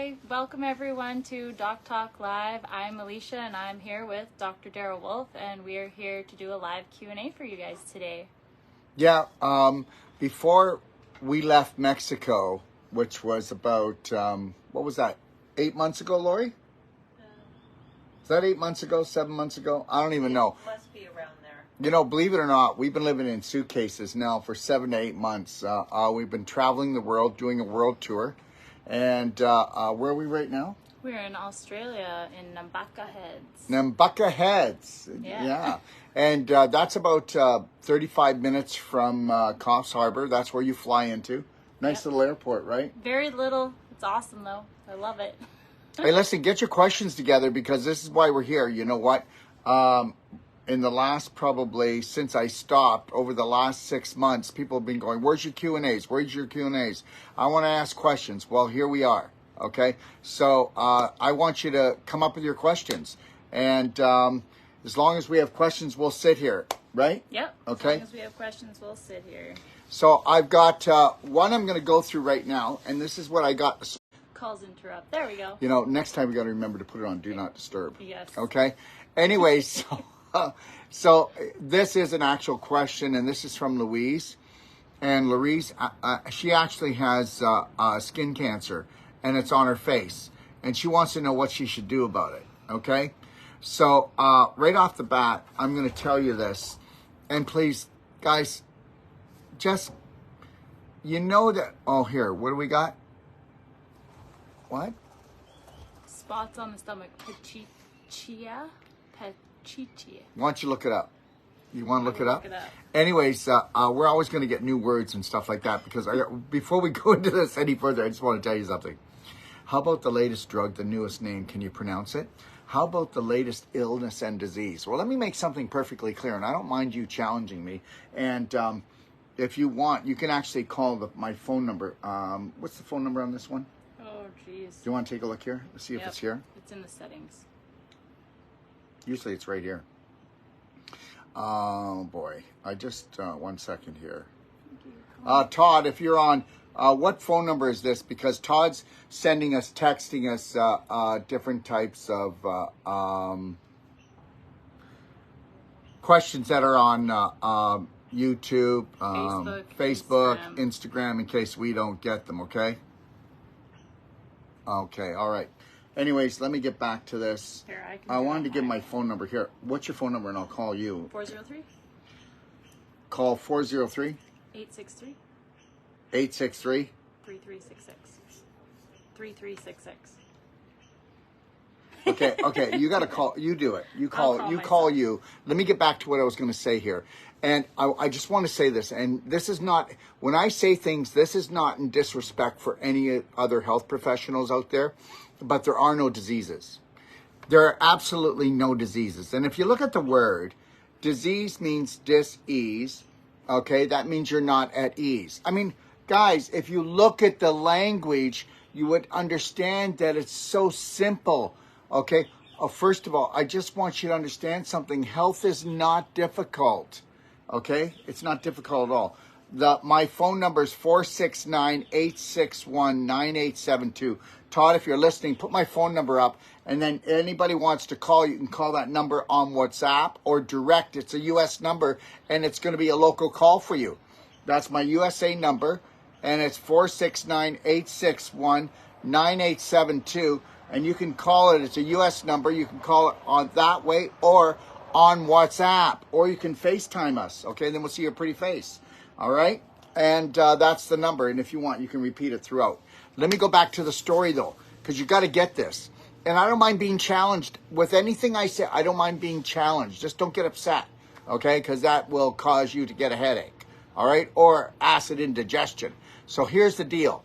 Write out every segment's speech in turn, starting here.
Hi, welcome everyone to Doc Talk Live. I'm Alicia and I'm here with Dr. Daryl Wolf, and we are here to do a live Q&A for you guys today. Yeah, before we left Mexico, which was about, what was that, 8 months ago, Lori? Is that 8 months ago, 7 months ago? I don't even know. Must be around there. You know, believe it or not, we've been living in suitcases now for 7 to 8 months. We've been traveling the world, doing a world tour. And where are we right now? We're in Australia, in Nambucca Heads. Nambucca Heads. Yeah. And that's about 35 minutes from Coffs Harbour. That's where you fly into. Nice little airport, right? Very little. It's awesome, though. I love it. Hey, listen, get your questions together because this is why we're here. You know what? In the last, probably since I stopped, over the last 6 months, people have been going, where's your Q&As? Where's your Q&As? I want to ask questions. Well, here we are. Okay? So I want you to come up with your questions. And as long as we have questions, we'll sit here. Right? Yep. Okay. As long as we have questions, we'll sit here. So I've got one I'm going to go through right now. And this is what I got. Calls interrupt. There we go. You know, next time we got to remember to put it on Do Not Disturb. Yes. Okay? Anyway, so this is an actual question, and this is from Louise. And Louise, she actually has skin cancer, and it's on her face. And she wants to know what she should do about it, okay? So right off the bat, I'm going to tell you this. And please, guys, just, you know that, oh, here, what do we got? What? Spots on the stomach. Petechia? Petechia. Why don't you look it up? You want to look it up? Look it up. Anyways, we're always going to get new words and stuff like that because before we go into this any further, I just want to tell you something. How about the latest drug, the newest name? Can you pronounce it? How about the latest illness and disease? Well, let me make something perfectly clear, and I don't mind you challenging me. And if you want, you can actually call my phone number. What's the phone number on this one? Oh, jeez. Do you want to take a look here? Let's see if it's here. It's in the settings. Usually it's right here. Oh, boy. I just, 1 second here. Todd, if you're on, what phone number is this? Because Todd's sending us, texting us different types of questions that are on YouTube, Facebook, Instagram, in case we don't get them, okay? Okay, all right. Anyways, let me get back to this. Here, I wanted to give my phone number here. What's your phone number? And I'll call you. 403? Call 403? 863? 863? 3366. 3366. Okay, you got to call. You do it. You call you. Let me get back to what I was going to say here. And I just want to say this, and this is not, when I say things, this is not in disrespect for any other health professionals out there, but there are no diseases. There are absolutely no diseases. And if you look at the word, disease means dis-ease, okay? That means you're not at ease. I mean, guys, if you look at the language, you would understand that it's so simple, okay? First of all, I just want you to understand something. Health is not difficult. Okay, it's not difficult at all. My phone number is 469-861-9872. Todd, if you're listening, put my phone number up, and then anybody wants to call, you can call that number on WhatsApp or direct. It's a U.S. number, and it's going to be a local call for you. That's my USA number, and it's 469-861-9872, and you can call it. It's a U.S. number. You can call it on that way or on WhatsApp, or you can FaceTime us, okay? Then we'll see your pretty face, all right? And that's the number, and if you want, you can repeat it throughout. Let me go back to the story, though, because you got to get this. And I don't mind being challenged with anything I say. I don't mind being challenged. Just don't get upset, okay? Because that will cause you to get a headache, all right? Or acid indigestion. So here's the deal.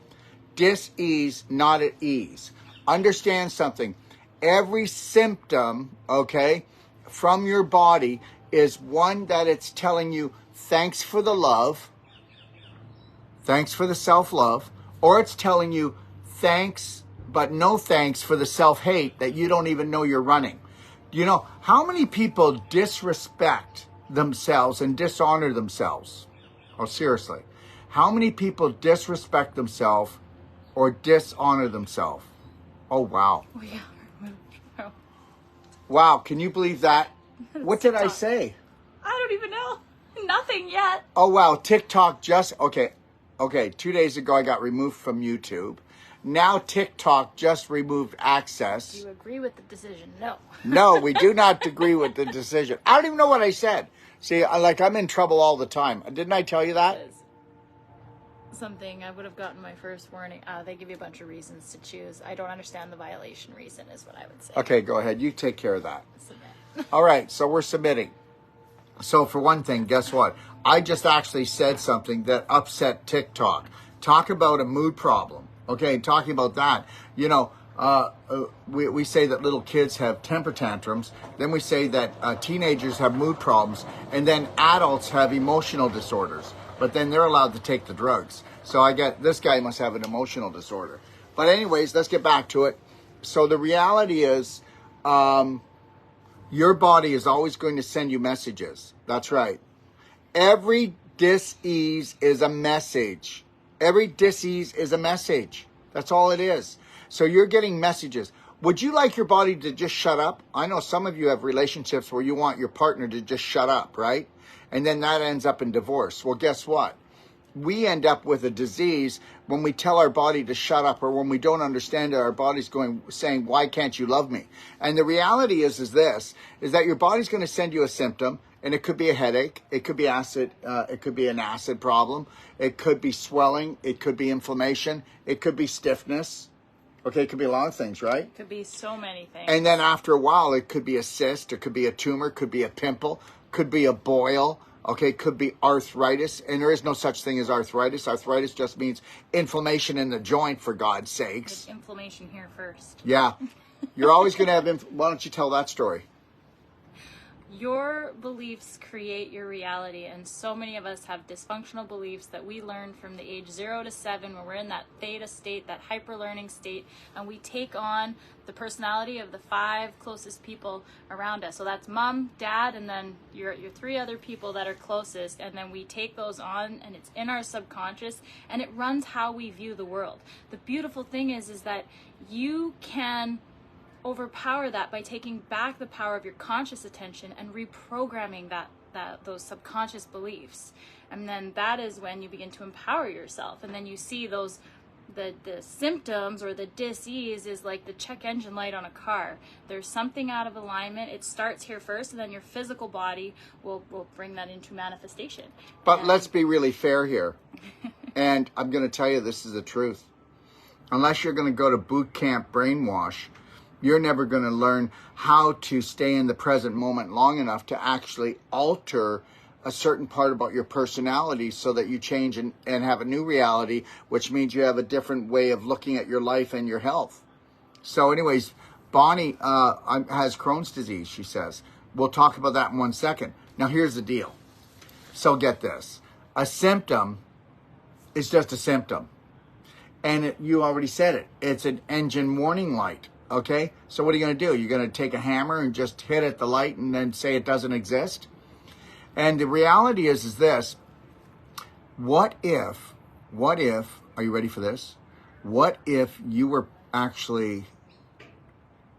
Dis-ease, not at ease. Understand something. Every symptom, okay, from your body is one that it's telling you thanks for the love, thanks for the self-love, or it's telling you thanks but no thanks for the self-hate that you don't even know you're running. You know, how many people disrespect themselves and dishonor themselves? Oh, seriously. How many people disrespect themselves or dishonor themselves? Oh, wow. Oh, yeah. Oh. Wow, can you believe that? What did I say? I don't even know. Nothing yet. Oh, wow, TikTok just, okay, 2 days ago I got removed from YouTube. Now TikTok just removed access. Do you agree with the decision? No. No, we do not agree with the decision. I don't even know what I said. See, I'm in trouble all the time. Didn't I tell you that? Something I would have gotten my first warning. They give you a bunch of reasons to choose. I don't understand the violation reason is what I would say. Okay, go ahead. You take care of that. Submit. All right, so we're submitting. So for one thing, guess what? I just actually said something that upset TikTok. Talk about a mood problem. Okay, talking about that, we say that little kids have temper tantrums. Then we say that teenagers have mood problems. And then adults have emotional disorders. But then they're allowed to take the drugs. So I get, this guy must have an emotional disorder. But anyways, let's get back to it. So the reality is, your body is always going to send you messages. That's right. Every dis-ease is a message. Every dis-ease is a message. That's all it is. So you're getting messages. Would you like your body to just shut up? I know some of you have relationships where you want your partner to just shut up, right? And then that ends up in divorce. Well, guess what? We end up with a disease when we tell our body to shut up, or when we don't understand it, our body's saying, why can't you love me? And the reality is that your body's going to send you a symptom, and it could be a headache, it could be acid, it could be an acid problem, it could be swelling, it could be inflammation, it could be stiffness. Okay, it could be a lot of things, right? It could be so many things. And then after a while, it could be a cyst, it could be a tumor, could be a pimple, could be a boil. Okay, could be arthritis, and there is no such thing as arthritis. Arthritis just means inflammation in the joint, for God's sakes. Get inflammation here first. Yeah. You're always going to have why don't you tell that story? Your beliefs create your reality, and so many of us have dysfunctional beliefs that we learn from the age 0 to 7 when we're in that theta state, that hyper learning state, and we take on the personality of the 5 closest people around us. So that's mom, dad, and then your 3 other people that are closest, and then we take those on, and it's in our subconscious, and it runs how we view the world. The beautiful thing is that you can overpower that by taking back the power of your conscious attention and reprogramming those subconscious beliefs. And then that is when you begin to empower yourself, and then you see those the symptoms or the dis-ease is like the check engine light on a car. There's something out of alignment. It starts here first, and then your physical body will bring that into manifestation. But let's be really fair here. And I'm going to tell you, this is the truth. Unless you're going to go to boot camp brainwash, you're never going to learn how to stay in the present moment long enough to actually alter a certain part about your personality so that you change and have a new reality, which means you have a different way of looking at your life and your health. So anyways, Bonnie has Crohn's disease, she says. We'll talk about that in 1 second. Now here's the deal. So get this. A symptom is just a symptom. And you already said it. It's an engine warning light. Okay? So what are you going to do? You're going to take a hammer and just hit at the light and then say it doesn't exist? And the reality is this. What if, are you ready for this? What if you were actually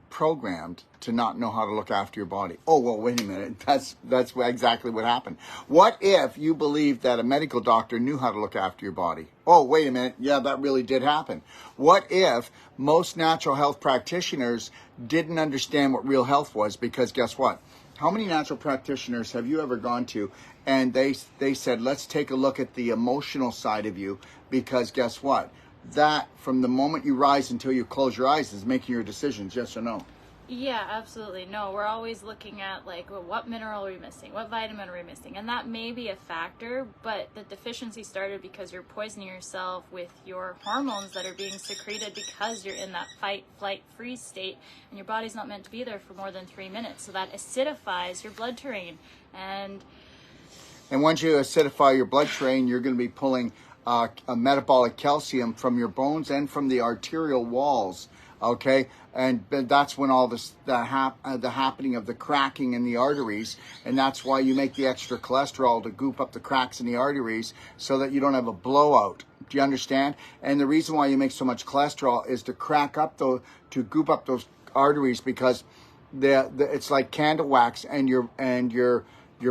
programmed to not know how to look after your body? Oh, well, wait a minute. That's exactly what happened. What if you believed that a medical doctor knew how to look after your body? Oh, wait a minute. Yeah, that really did happen. What if most natural health practitioners didn't understand what real health was? Because guess what? How many natural practitioners have you ever gone to and they said, let's take a look at the emotional side of you, because guess what? That, from the moment you rise until you close your eyes, is making your decisions, yes or no? Yeah, absolutely. No, we're always looking at, like, well, what mineral are we missing? What vitamin are we missing? And that may be a factor, but the deficiency started because you're poisoning yourself with your hormones that are being secreted because you're in that fight, flight, freeze state, and your body's not meant to be there for more than 3 minutes. So that acidifies your blood terrain. And once you acidify your blood terrain, you're going to be pulling a metabolic calcium from your bones and from the arterial walls okay? And that's when all this the happening of the cracking in the arteries, and that's why you make the extra cholesterol to goop up the cracks in the arteries so that you don't have a blowout. Do you understand? And the reason why you make so much cholesterol is to crack up to goop up those arteries, because it's like candle wax, and your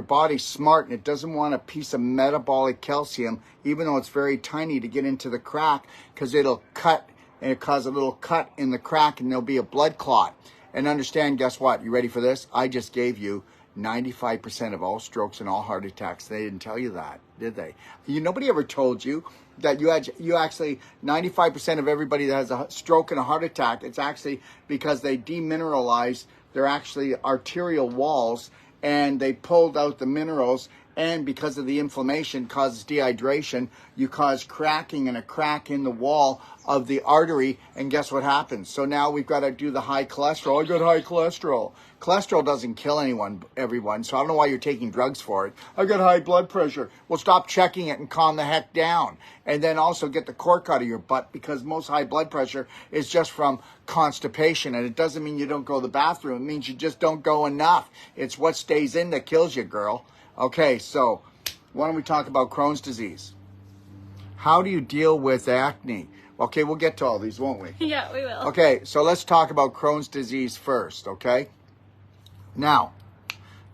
body's smart, and it doesn't want a piece of metabolic calcium, even though it's very tiny, to get into the crack, because it'll cut, and it cause a little cut in the crack, and there'll be a blood clot. And understand, guess what? You ready for this? I just gave you 95% of all strokes and all heart attacks. They didn't tell you that, did they? Nobody ever told you that you actually 95% of everybody that has a stroke and a heart attack, it's actually because they demineralize their actually arterial walls, and they pulled out the minerals, and because of the inflammation causes dehydration, you cause cracking and a crack in the wall of the artery, and guess what happens? So now we've got to do the high cholesterol. I got high cholesterol. Cholesterol doesn't kill everyone, so I don't know why you're taking drugs for it. I got high blood pressure. Well, stop checking it and calm the heck down. And then also get the cork out of your butt, because most high blood pressure is just from constipation, and it doesn't mean you don't go to the bathroom. It means you just don't go enough. It's what stays in that kills you, girl. Okay, so why don't we talk about Crohn's disease? How do you deal with acne? Okay, we'll get to all these, won't we? Yeah, we will. Okay, so let's talk about Crohn's disease first, okay? Now,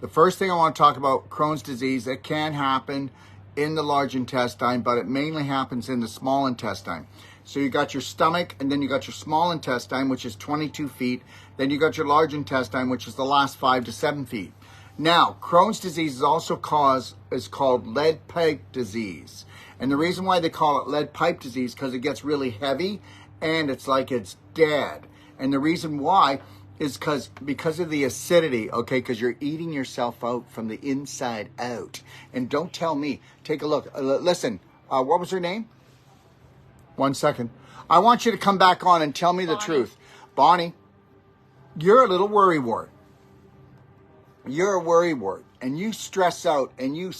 the first thing I want to talk about, Crohn's disease, it can happen in the large intestine, but it mainly happens in the small intestine. So you got your stomach, and then you got your small intestine, which is 22 feet. Then you got your large intestine, which is the last 5 to 7 feet. Now, Crohn's disease is also called lead pipe disease. And the reason why they call it lead pipe disease, because it gets really heavy, and it's like it's dead. And the reason why is because of the acidity, okay, because you're eating yourself out from the inside out. And don't tell me, take a look. Listen, what was her name? 1 second. I want you to come back on and tell me the truth. Bonnie, you're a little worrywart. You're a worrywart, and you stress out, and you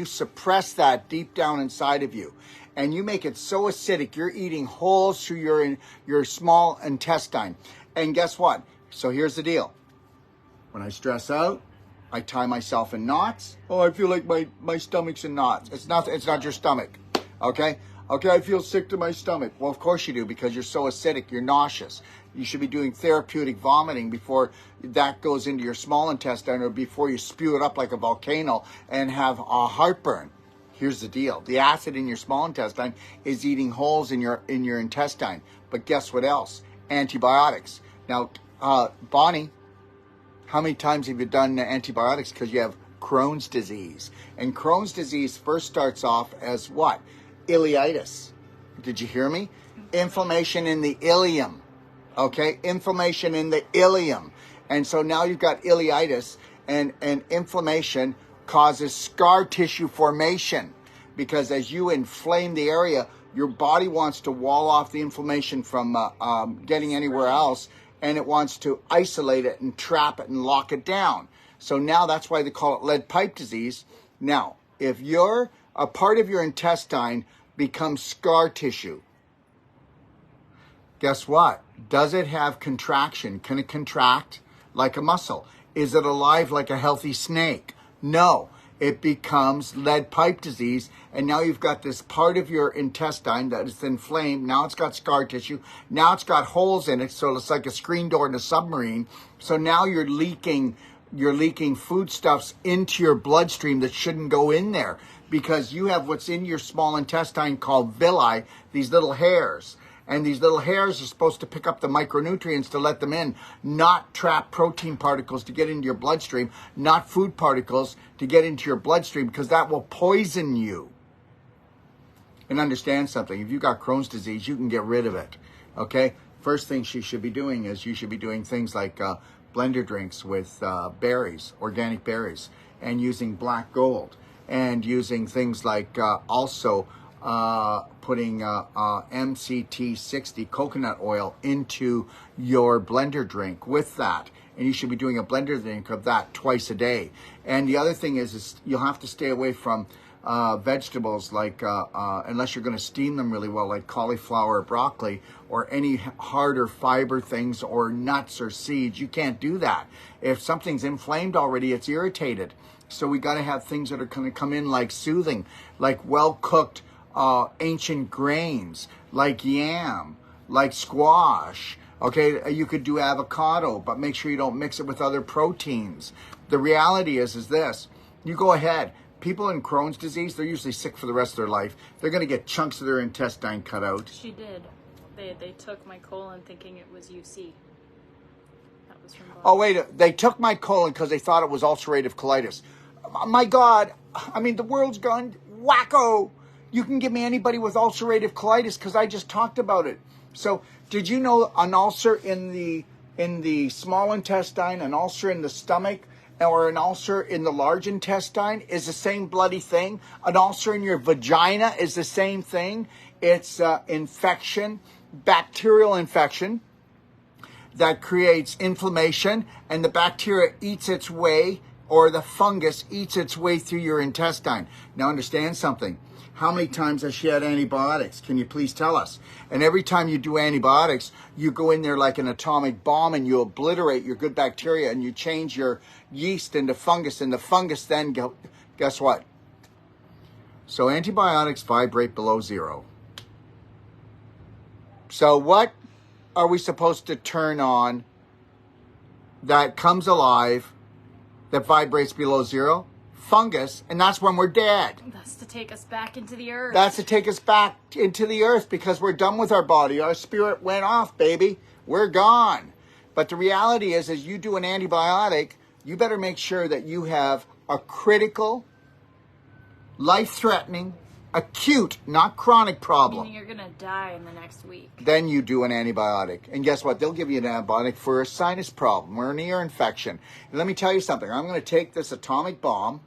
suppress that deep down inside of you, and you make it so acidic. You're eating holes through your small intestine. And guess what? So here's the deal. When I stress out, I tie myself in knots. Oh, I feel like my stomach's in knots. It's not your stomach. Okay, I feel sick to my stomach. Well, of course you do, because you're so acidic, you're nauseous. You should be doing therapeutic vomiting before that goes into your small intestine, or before you spew it up like a volcano and have a heartburn. Here's the deal. The acid in your small intestine is eating holes in your intestine. But guess what else? Antibiotics. Now, Bonnie, how many times have you done antibiotics because you have Crohn's disease? And Crohn's disease first starts off as what? Ileitis. Did you hear me? Inflammation in the ileum. Okay, inflammation in the ileum. And so now you've got ileitis, and inflammation causes scar tissue formation, because as you inflame the area, your body wants to wall off the inflammation from getting anywhere else, and it wants to isolate it and trap it and lock it down. So now that's why they call it lead pipe disease. Now, if a part of your intestine becomes scar tissue, guess what? Does it have contraction? Can it contract like a muscle? Is it alive like a healthy snake? No. It becomes lead pipe disease, and now you've got this part of your intestine that is inflamed. Now it's got scar tissue. Now it's got holes in it, so it's like a screen door in a submarine. So now you're leaking foodstuffs into your bloodstream that shouldn't go in there, because you have what's in your small intestine called villi, these little hairs. And these little hairs are supposed to pick up the micronutrients to let them in, not trap protein particles to get into your bloodstream, not food particles to get into your bloodstream, because that will poison you. And understand something. If you've got Crohn's disease, you can get rid of it. Okay? First thing you should be doing is you should be doing things like blender drinks with berries, organic berries, and using black gold, and using things like also putting MCT 60 coconut oil into your blender drink with that. And you should be doing a blender drink of that twice a day. And the other thing is you'll have to stay away from vegetables like, unless you're going to steam them really well, like cauliflower or broccoli, or any harder fiber things, or nuts or seeds. You can't do that. If something's inflamed already, it's irritated. So we got to have things that are going to come in like soothing, like well-cooked ancient grains, like yam, like squash. Okay, you could do avocado, but make sure you don't mix it with other proteins. The reality is this. You go ahead. People in Crohn's disease, they're usually sick for the rest of their life. They're going to get chunks of their intestine cut out. She did. They took my colon thinking it was UC. That was from Oh, wait. They took my colon because they thought it was ulcerative colitis. My God. I mean, the world's gone wacko. You can give me anybody with ulcerative colitis because I just talked about it. So did you know an ulcer in the small intestine, an ulcer in the stomach, or an ulcer in the large intestine is the same bloody thing? An ulcer in your vagina is the same thing. It's infection, bacterial infection that creates inflammation, and the bacteria eats its way, or the fungus eats its way through your intestine. Now understand something. How many times has she had antibiotics? Can you please tell us? And every time you do antibiotics, you go in there like an atomic bomb and you obliterate your good bacteria and you change your yeast into fungus, and the fungus then, guess what? So antibiotics vibrate below zero. So what are we supposed to turn on that comes alive, that vibrates below zero? Fungus, and that's when we're dead. That's to take us back into the earth. That's to take us back into the earth because we're done with our body. Our spirit went off, baby. We're gone. But the reality is you do an antibiotic, you better make sure that you have a critical, life-threatening, acute, not chronic problem. Meaning you're going to die in the next week. Then you do an antibiotic. And guess what? They'll give you an antibiotic for a sinus problem or an ear infection. And let me tell you something. I'm going to take this atomic bomb,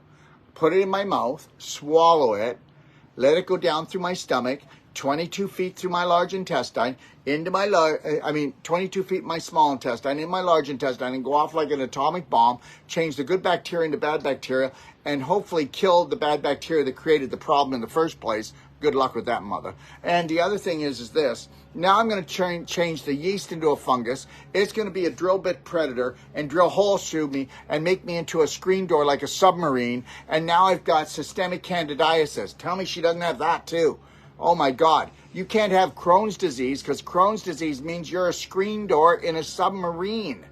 put it in my mouth, swallow it, let it go down through my stomach, 22 feet through my large intestine, into my 22 feet in my small intestine, in my large intestine, and go off like an atomic bomb, change the good bacteria into bad bacteria, and hopefully kill the bad bacteria that created the problem in the first place. Good luck with that, mother. And the other thing is this. Now I'm going to change the yeast into a fungus. It's going to be a drill bit predator and drill holes through me and make me into a screen door like a submarine. And now I've got systemic candidiasis. Tell me she doesn't have that too. Oh my God. You can't have Crohn's disease because Crohn's disease means you're a screen door in a submarine.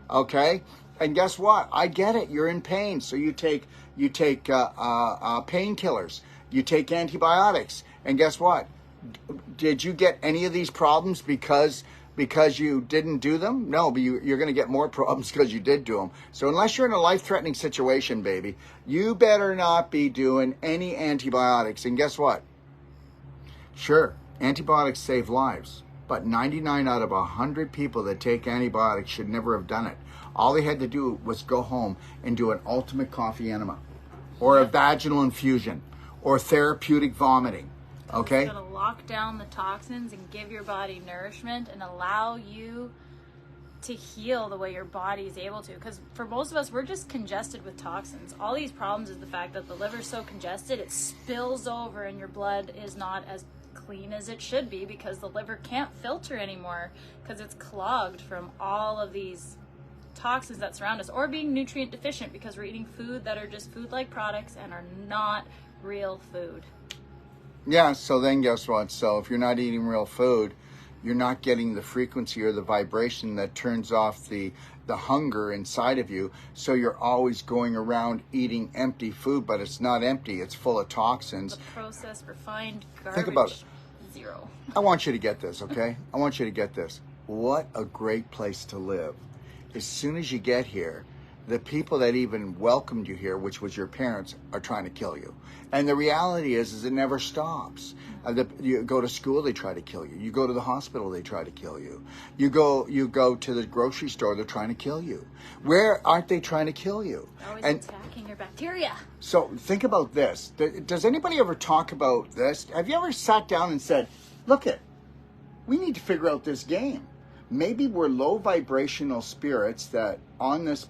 Okay? And guess what? I get it. You're in pain. So you take painkillers. You take antibiotics. And guess what? Did you get any of these problems because you didn't do them? No, but you're going to get more problems because you did do them. So unless you're in a life-threatening situation, baby, you better not be doing any antibiotics. And guess what? Sure, antibiotics save lives, but 99 out of 100 people that take antibiotics should never have done it. All they had to do was go home and do an ultimate coffee enema or a vaginal infusion or therapeutic vomiting. Okay? It's going to lock down the toxins and give your body nourishment and allow you to heal the way your body is able to. Because for most of us, we're just congested with toxins. All these problems is the fact that the liver's so congested, it spills over and your blood is not as clean as it should be because the liver can't filter anymore because it's clogged from all of these toxins that surround us, or being nutrient deficient because we're eating food that are just food-like products and are not real food. Yeah, so then guess what? So if you're not eating real food, you're not getting the frequency or the vibration that turns off the hunger inside of you. So you're always going around eating empty food, but it's not empty. It's full of toxins. The processed, refined garbage. Think about it. Zero. I want you to get this, okay? I want you to get this. What a great place to live. As soon as you get here, the people that even welcomed you here, which was your parents, are trying to kill you. And the reality is it never stops. You go to school, they try to kill you. You go to the hospital, they try to kill you. You go to the grocery store, they're trying to kill you. Where aren't they trying to kill you? Always attacking your bacteria. So think about this. Does anybody ever talk about this? Have you ever sat down and said, look we need to figure out this game. Maybe we're low vibrational spirits that on this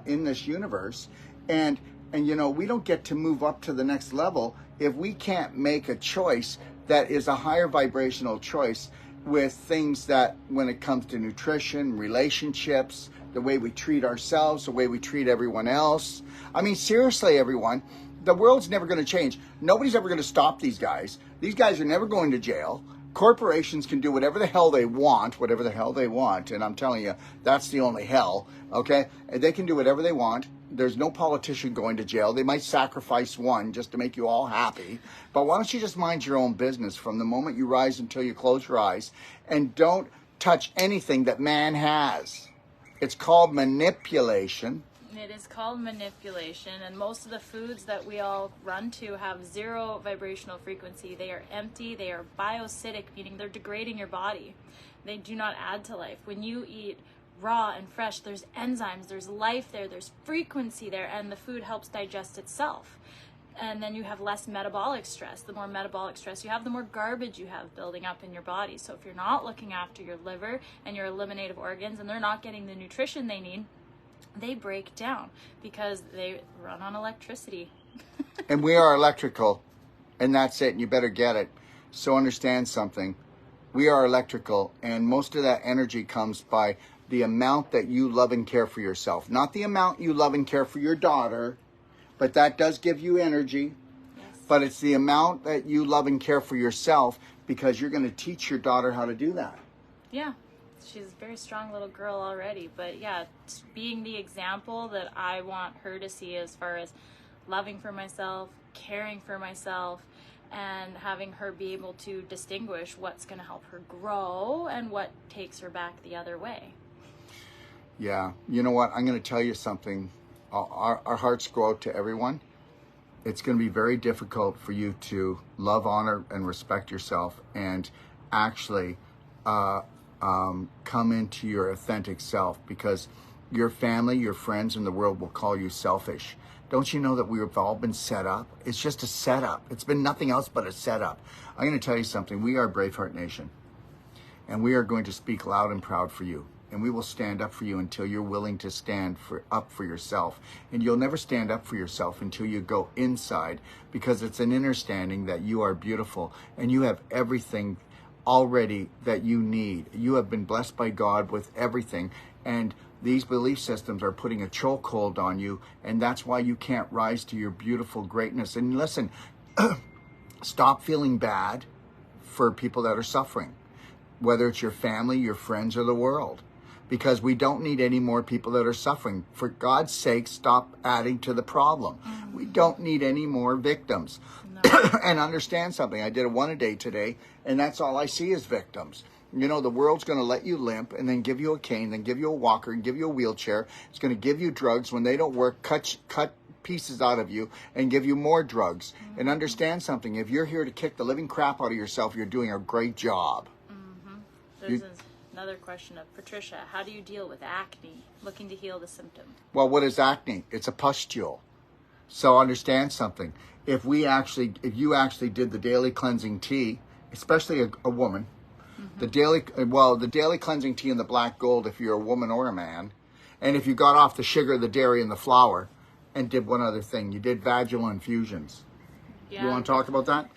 in this universe, and And you know, we don't get to move up to the next level if we can't make a choice that is a higher vibrational choice with things that, when it comes to nutrition, relationships, the way we treat ourselves, the way we treat everyone else. I mean, seriously, everyone, the world's never going to change. Nobody's ever going to stop these guys. These guys are never going to jail. Corporations can do whatever the hell they want, and I'm telling you, that's the only hell, okay? And they can do whatever they want. There's no politician going to jail. They might sacrifice one just to make you all happy. But why don't you just mind your own business from the moment you rise until you close your eyes, and don't touch anything that man has. It's called manipulation. It is called manipulation, and most of the foods that we all run to have zero vibrational frequency. They are empty, they are bioacidic, meaning they're degrading your body. They do not add to life. When you eat raw and fresh, there's enzymes, there's life there, there's frequency there, and the food helps digest itself. And then you have less metabolic stress. The more metabolic stress you have, the more garbage you have building up in your body. So if you're not looking after your liver and your eliminative organs, and they're not getting the nutrition they need, they break down because they run on electricity. And we are electrical, and that's it, and you better get it. So understand something. We are electrical, and most of that energy comes by the amount that you love and care for yourself. Not the amount you love and care for your daughter, but that does give you energy. Yes. But it's the amount that you love and care for yourself, because you're going to teach your daughter how to do that. Yeah. She's a very strong little girl already, but yeah, being the example that I want her to see as far as loving for myself, caring for myself, and having her be able to distinguish what's going to help her grow and what takes her back the other way. Yeah, you know what? I'm going to tell you something. Our hearts go out to everyone. It's going to be very difficult for you to love, honor, and respect yourself, and actually come into your authentic self, because your family, your friends, and the world will call you selfish. Don't you know that we've all been set up? It's just a setup. It's been nothing else but a setup. I'm going to tell you something. We are BraveHeart Nation, and we are going to speak loud and proud for you. And we will stand up for you until you're willing to stand up for yourself. And you'll never stand up for yourself until you go inside, because it's an understanding that you are beautiful and you have everything already that you need. You have been blessed by God with everything, and these belief systems are putting a chokehold on you, and that's why you can't rise to your beautiful greatness. And listen, stop feeling bad for people that are suffering, whether it's your family, your friends, or the world, because we don't need any more people that are suffering. For God's sake, stop adding to the problem. We don't need any more victims. And understand something. I did a one-a-day today, and that's all I see is victims. You know, the world's going to let you limp, and then give you a cane, then give you a walker, and give you a wheelchair. It's going to give you drugs. When they don't work, cut pieces out of you and give you more drugs. And understand something. If you're here to kick the living crap out of yourself, you're doing a great job. There's another question of Patricia. How do you deal with acne? Looking to heal the symptom. Well, what is acne? It's a pustule. So understand something. If you actually did the daily cleansing tea, especially a woman, the daily cleansing tea in the black gold, if you're a woman or a man, and if you got off the sugar, the dairy, and the flour, and did one other thing, you did vaginal infusions. Yeah. You want to talk about that?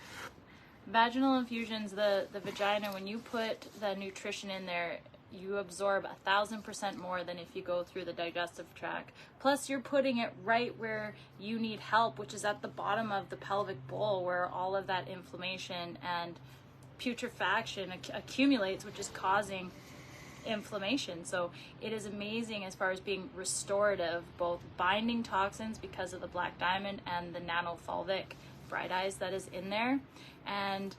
Vaginal infusions, the vagina, when you put the nutrition in there, you absorb 1,000% more than if you go through the digestive tract. Plus, you're putting it right where you need help, which is at the bottom of the pelvic bowl, where all of that inflammation and putrefaction accumulates, which is causing inflammation. So it is amazing as far as being restorative, both binding toxins because of the black diamond and the nanofulvic bright eyes that is in there, and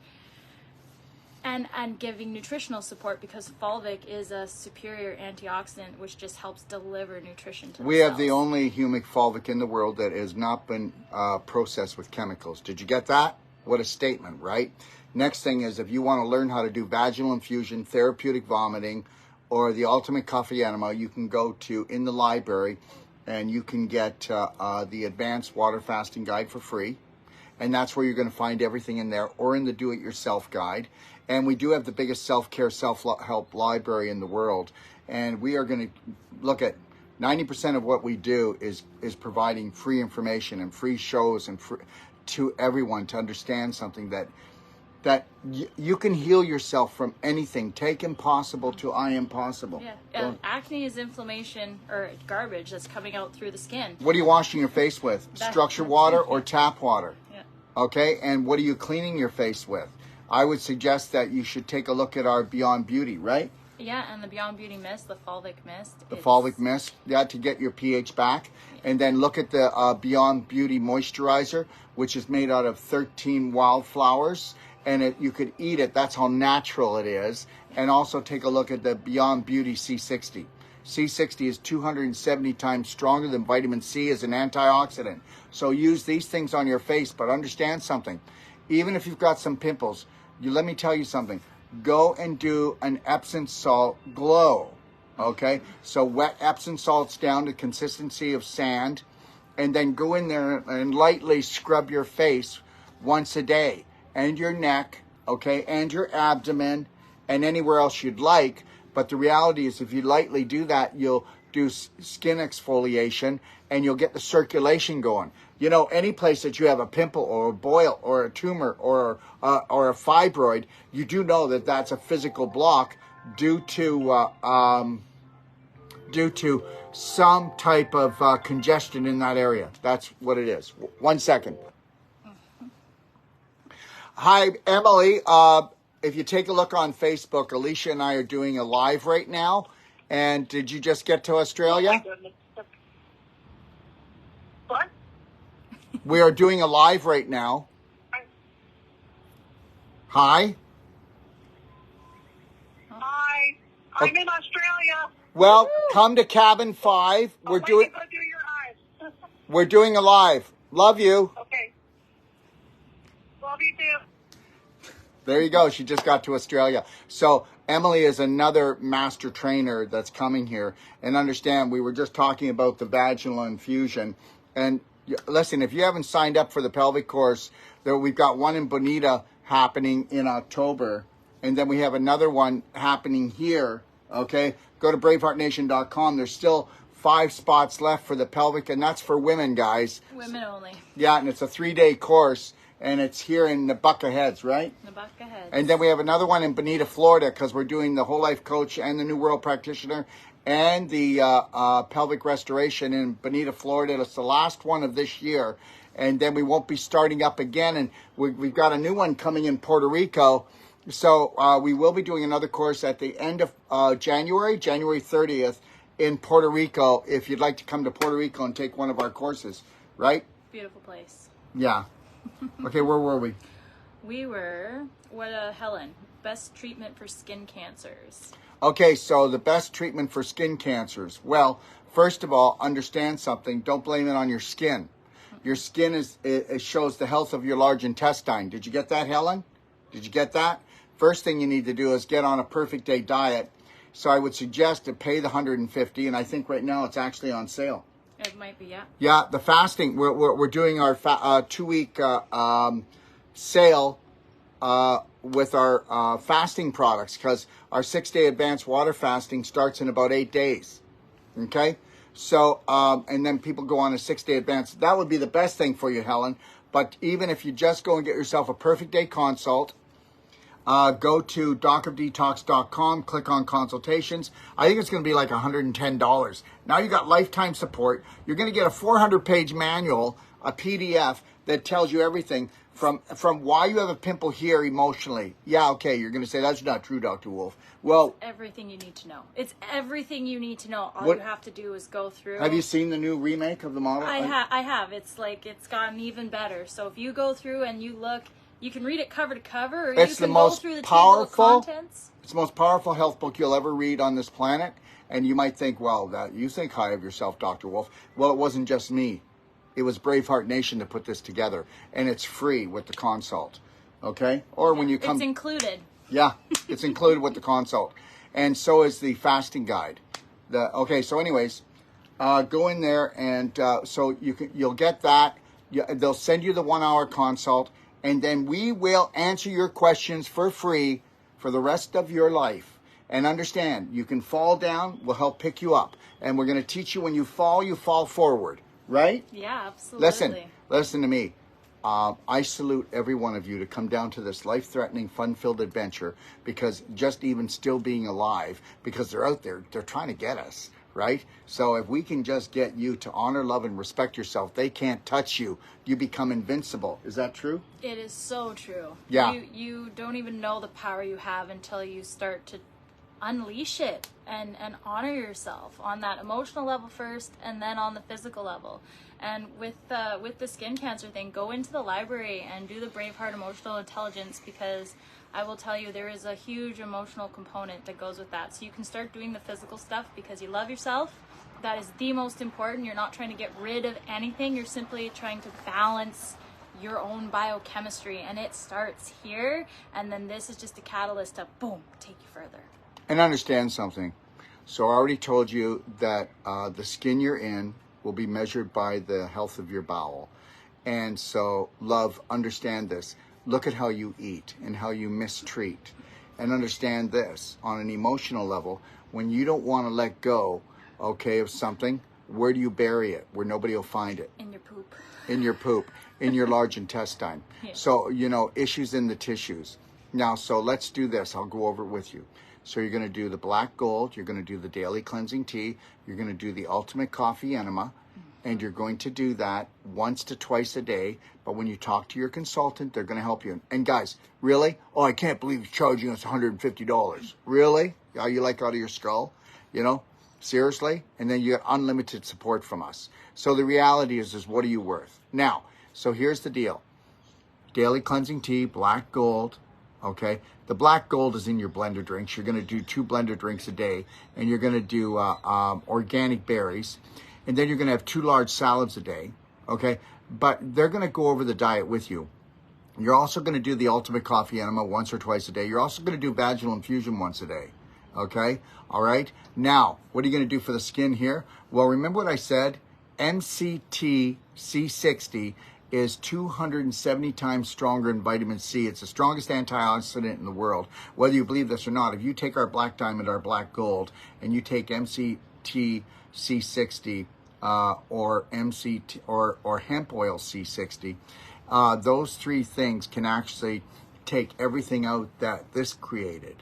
giving nutritional support, because fulvic is a superior antioxidant which just helps deliver nutrition to the We cells. have the only humic fulvic in the world that has not been processed with chemicals. Did you get that? What a statement, right? Next thing is, if you want to learn how to do vaginal infusion, therapeutic vomiting, or the ultimate coffee enema, you can go to in the library, and you can get the advanced water fasting guide for free. And that's where you're going to find everything in there, or in the do-it-yourself guide. And we do have the biggest self-care, self-help library in the world. And we are going to look at 90% of what we do is providing free information and free shows and to everyone to understand something that you can heal yourself from anything. Take impossible to I am possible. Yeah, acne is inflammation or garbage that's coming out through the skin. What are you washing your face with? Structured water or tap water? Yeah. Okay, and what are you cleaning your face with? I would suggest that you should take a look at our Beyond Beauty, right? Yeah, and the Beyond Beauty mist, the fulvic mist. The fulvic mist, yeah, to get your pH back. And then look at the Beyond Beauty moisturizer, which is made out of 13 wildflowers. And you could eat it. That's how natural it is. And also take a look at the Beyond Beauty C60. C60 is 270 times stronger than vitamin C as an antioxidant. So use these things on your face, but understand something. Even if you've got some pimples, let me tell you something. Go and do an Epsom salt glow. Okay? So wet Epsom salts down to consistency of sand. And then go in there and lightly scrub your face once a day. And your neck, okay, and your abdomen, and anywhere else you'd like. But the reality is, if you lightly do that, you'll do skin exfoliation, and you'll get the circulation going. You know, any place that you have a pimple or a boil or a tumor or a fibroid, you do know that that's a physical block due to some type of congestion in that area. That's what it is. 1 second. Hi, Emily. If you take a look on Facebook, Alicia and I are doing a live right now. And did you just get to Australia? Oh my goodness. What? We are doing a live right now. Hi. Hi. I'm in Australia. Well, Woo! come to cabin 5. We're doing. Go do your eyes. We're doing a live. Love you. Okay. Love you too. There you go. She just got to Australia. So Emily is another master trainer that's coming here. And understand, we were just talking about the vaginal infusion. And listen, if you haven't signed up for the pelvic course, we've got one in Bonita happening in October. And then we have another one happening here. Okay. Go to braveheartnation.com. There's still 5 spots left for the pelvic. And that's for women, guys. Women only. Yeah. And it's a 3-day course. And it's here in Nebucca Heads, right? Nebucca Heads. And then we have another one in Bonita, Florida, because we're doing the Whole Life Coach and the New World Practitioner and the Pelvic Restoration in Bonita, Florida. It's the last one of this year. And then we won't be starting up again. And we've got a new one coming in Puerto Rico. So we will be doing another course at the end of January 30th in Puerto Rico, if you'd like to come to Puerto Rico and take one of our courses, right? Beautiful place. Yeah. Okay, where were we? We were, Helen, best treatment for skin cancers. Okay, so the best treatment for skin cancers. Well, first of all, understand something. Don't blame it on your skin. Your skin it shows the health of your large intestine. Did you get that, Helen? Did you get that? First thing you need to do is get on a Perfect Day diet. So I would suggest to pay the $150, and I think right now it's actually on sale. It might be, yeah. Yeah, the fasting. We're doing our 2-week sale with our fasting products, because our 6-day advanced water fasting starts in about 8 days. Okay, so and then people go on a 6-day advance. That would be the best thing for you, Helen. But even if you just go and get yourself a Perfect Day consult, go to docofdetox.com, click on consultations. I think it's going to be like $110. Now you got lifetime support. You're going to get a 400-page manual, a PDF that tells you everything from why you have a pimple here emotionally. Yeah, okay, you're going to say that's not true, Dr. Wolf. Well, it's everything you need to know. It's everything you need to know. All what, you have to do is go through. Have you seen the new remake of the model? I have. It's like it's gotten even better. So if you go through and you look, you can read it cover to cover, or you can go through the table of contents. It's the most powerful health book you'll ever read on this planet. And you might think, well, that you think high of yourself, Dr. Wolf. Well, it wasn't just me. It was BraveHeart Nation that put this together. And it's free with the consult. Okay? Or when you come... It's included. Yeah, it's included with the consult. And so is the fasting guide. Okay, so anyways, go in there and so you'll get that. They'll send you the 1-hour consult. And then we will answer your questions for free for the rest of your life. And understand, you can fall down, we'll help pick you up. And we're going to teach you when you fall forward, right? Yeah, absolutely. Listen to me. I salute every one of you to come down to this life-threatening, fun-filled adventure, because just even still being alive, because they're out there, they're trying to get us, right? So if we can just get you to honor, love, and respect yourself, they can't touch you. You become invincible. Is that true? It is so true. Yeah. You don't even know the power you have until you start to unleash it and honor yourself on that emotional level first, and then on the physical level. And with the skin cancer thing, go into the library and do the BraveHeart Emotional Intelligence, because I will tell you there is a huge emotional component that goes with that. So you can start doing the physical stuff because you love yourself. That is the most important. You're not trying to get rid of anything. You're simply trying to balance your own biochemistry, and it starts here, and then this is just a catalyst to boom, take you further. And understand something. So I already told you that the skin you're in will be measured by the health of your bowel. And so, love, understand this. Look at how you eat and how you mistreat. And understand this, on an emotional level, when you don't want to let go, okay, of something, where do you bury it? Where nobody will find it? In your poop. In your poop, in your large intestine. Yeah. So, issues in the tissues. Now, so let's do this. I'll go over it with you. So you're going to do the black gold, you're going to do the daily cleansing tea, you're going to do the ultimate coffee enema, and you're going to do that once to twice a day. But when you talk to your consultant, they're going to help you. And guys, really? Oh, I can't believe you're charging us $150. Really? Are you like out of your skull? Seriously? And then you get unlimited support from us. So the reality is what are you worth? Now, so here's the deal. Daily cleansing tea, black gold, okay? The black gold is in your blender drinks. You're going to do 2 blender drinks a day, and you're going to do organic berries, and then you're going to have 2 large salads a day, okay? But they're going to go over the diet with you. You're also going to do the ultimate coffee enema once or twice a day. You're also going to do vaginal infusion once a day, okay? All right? Now, what are you going to do for the skin here? Well, remember what I said? MCT C60 is 270 times stronger than vitamin C. It's the strongest antioxidant in the world. Whether you believe this or not, if you take our black diamond, our black gold, and you take MCT C60 or MCT or hemp oil C60, those 3 things can actually take everything out that this created.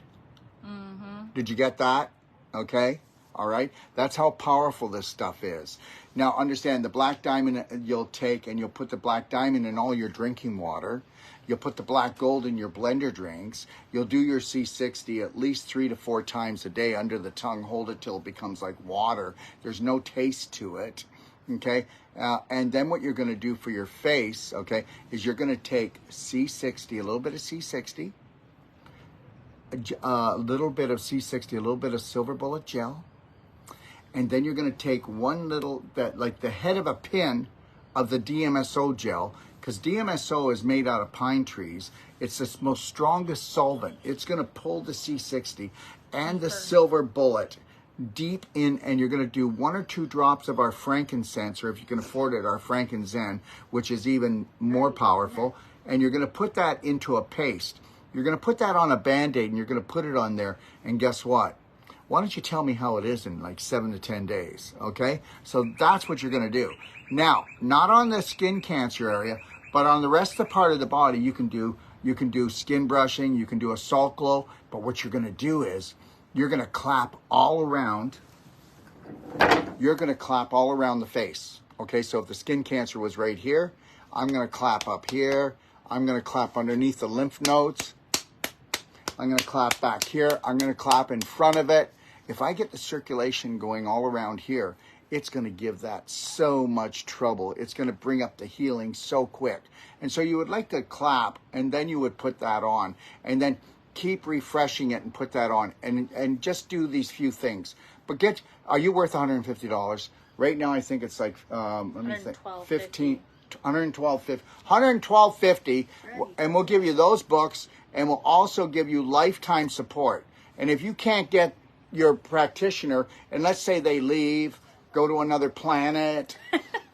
Mm-hmm. Did you get that? Okay. All right. That's how powerful this stuff is. Now, understand the black diamond you'll take, and you'll put the black diamond in all your drinking water. You'll put the black gold in your blender drinks. You'll do your C60 at least 3 to 4 times a day under the tongue. Hold it till it becomes like water. There's no taste to it. Okay. And then what you're going to do for your face, okay, is you're going to take C60, a little bit of C60, a little bit of C60, a little bit of silver bullet gel. And then you're going to take one little, like the head of a pin of the DMSO gel, because DMSO is made out of pine trees. It's the most strongest solvent. It's going to pull the C60 and the silver bullet deep in, and you're going to do 1 or 2 drops of our frankincense, or if you can afford it, our frankincense, which is even more powerful. And you're going to put that into a paste. You're going to put that on a Band-Aid, and you're going to put it on there. And guess what? Why don't you tell me how it is in like 7 to 10 days, okay? So that's what you're going to do. Now, not on the skin cancer area, but on the rest of the part of the body, you can do skin brushing, you can do a salt glow, but what you're going to do is you're going to clap all around. You're going to clap all around the face, okay? So if the skin cancer was right here, I'm going to clap up here. I'm going to clap underneath the lymph nodes. I'm going to clap back here. I'm going to clap in front of it. If I get the circulation going all around here, it's going to give that so much trouble. It's going to bring up the healing so quick. And so you would like to clap, and then you would put that on, and then keep refreshing it and put that on, and just do these few things. But are you worth $150? Right now, I think it's like, let me think, 15, $112.50, and we'll give you those books, and we'll also give you lifetime support. And if you can't get your practitioner, and let's say they leave, go to another planet,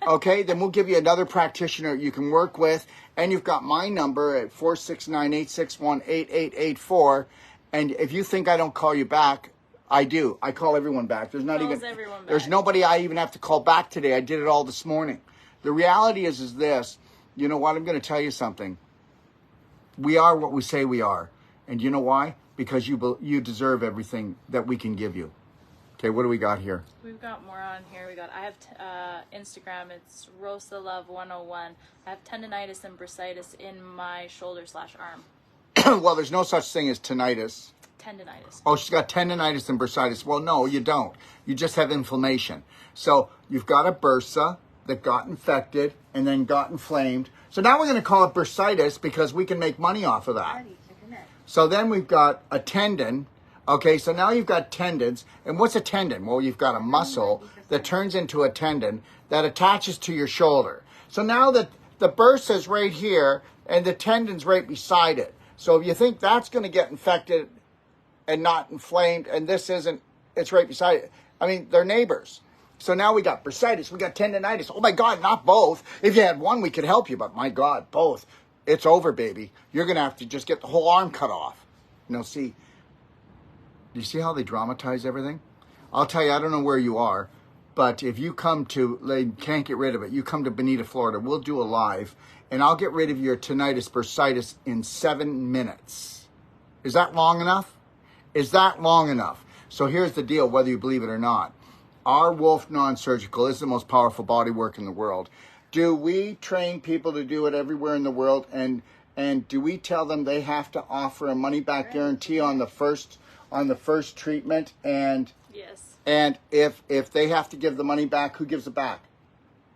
okay, then we'll give you another practitioner you can work with, and you've got my number at 469-861-8884, And if you think I don't call you back, I do. I call everyone back. There's not Calls even everyone back. there's nobody I even have to call back today. I did it all this morning. The reality is this. You know what? I'm going to tell you something. We are what we say we are. And you know why? Because you deserve everything that we can give you. Okay, what do we got here? We've got more on here. I have Instagram. It's RosaLove101. I have tendonitis and bursitis in my shoulder/arm. Well, there's no such thing as tinnitus. Tendonitis. Oh, she's got tendonitis and bursitis. Well, no, you don't. You just have inflammation. So you've got a bursa that got infected and then got inflamed. So now we're going to call it bursitis because we can make money off of that. So then we've got a tendon. Okay, so now you've got tendons. And what's a tendon? Well, you've got a muscle that turns into a tendon that attaches to your shoulder. So now that the bursa is right here and the tendon's right beside it. So if you think that's going to get infected and not inflamed, and this isn't, it's right beside it. I mean, they're neighbors. So now we got bursitis, we got tendonitis. Oh my God, not both. If you had one, we could help you, but my God, both. It's over, baby. You're going to have to just get the whole arm cut off. You know, see, do you see how they dramatize everything? I'll tell you, I don't know where you are, but if you come to, they can't get rid of it, you come to Bonita, Florida, we'll do a live, and I'll get rid of your tinnitus, bursitis in 7 minutes. Is that long enough? Is that long enough? So here's the deal, whether you believe it or not. Our Wolf Non-Surgical is the most powerful body work in the world. Do we train people to do it everywhere in the world? And do we tell them they have to offer a money-back guarantee on the first treatment? And Yes. And if they have to give the money back, who gives it back?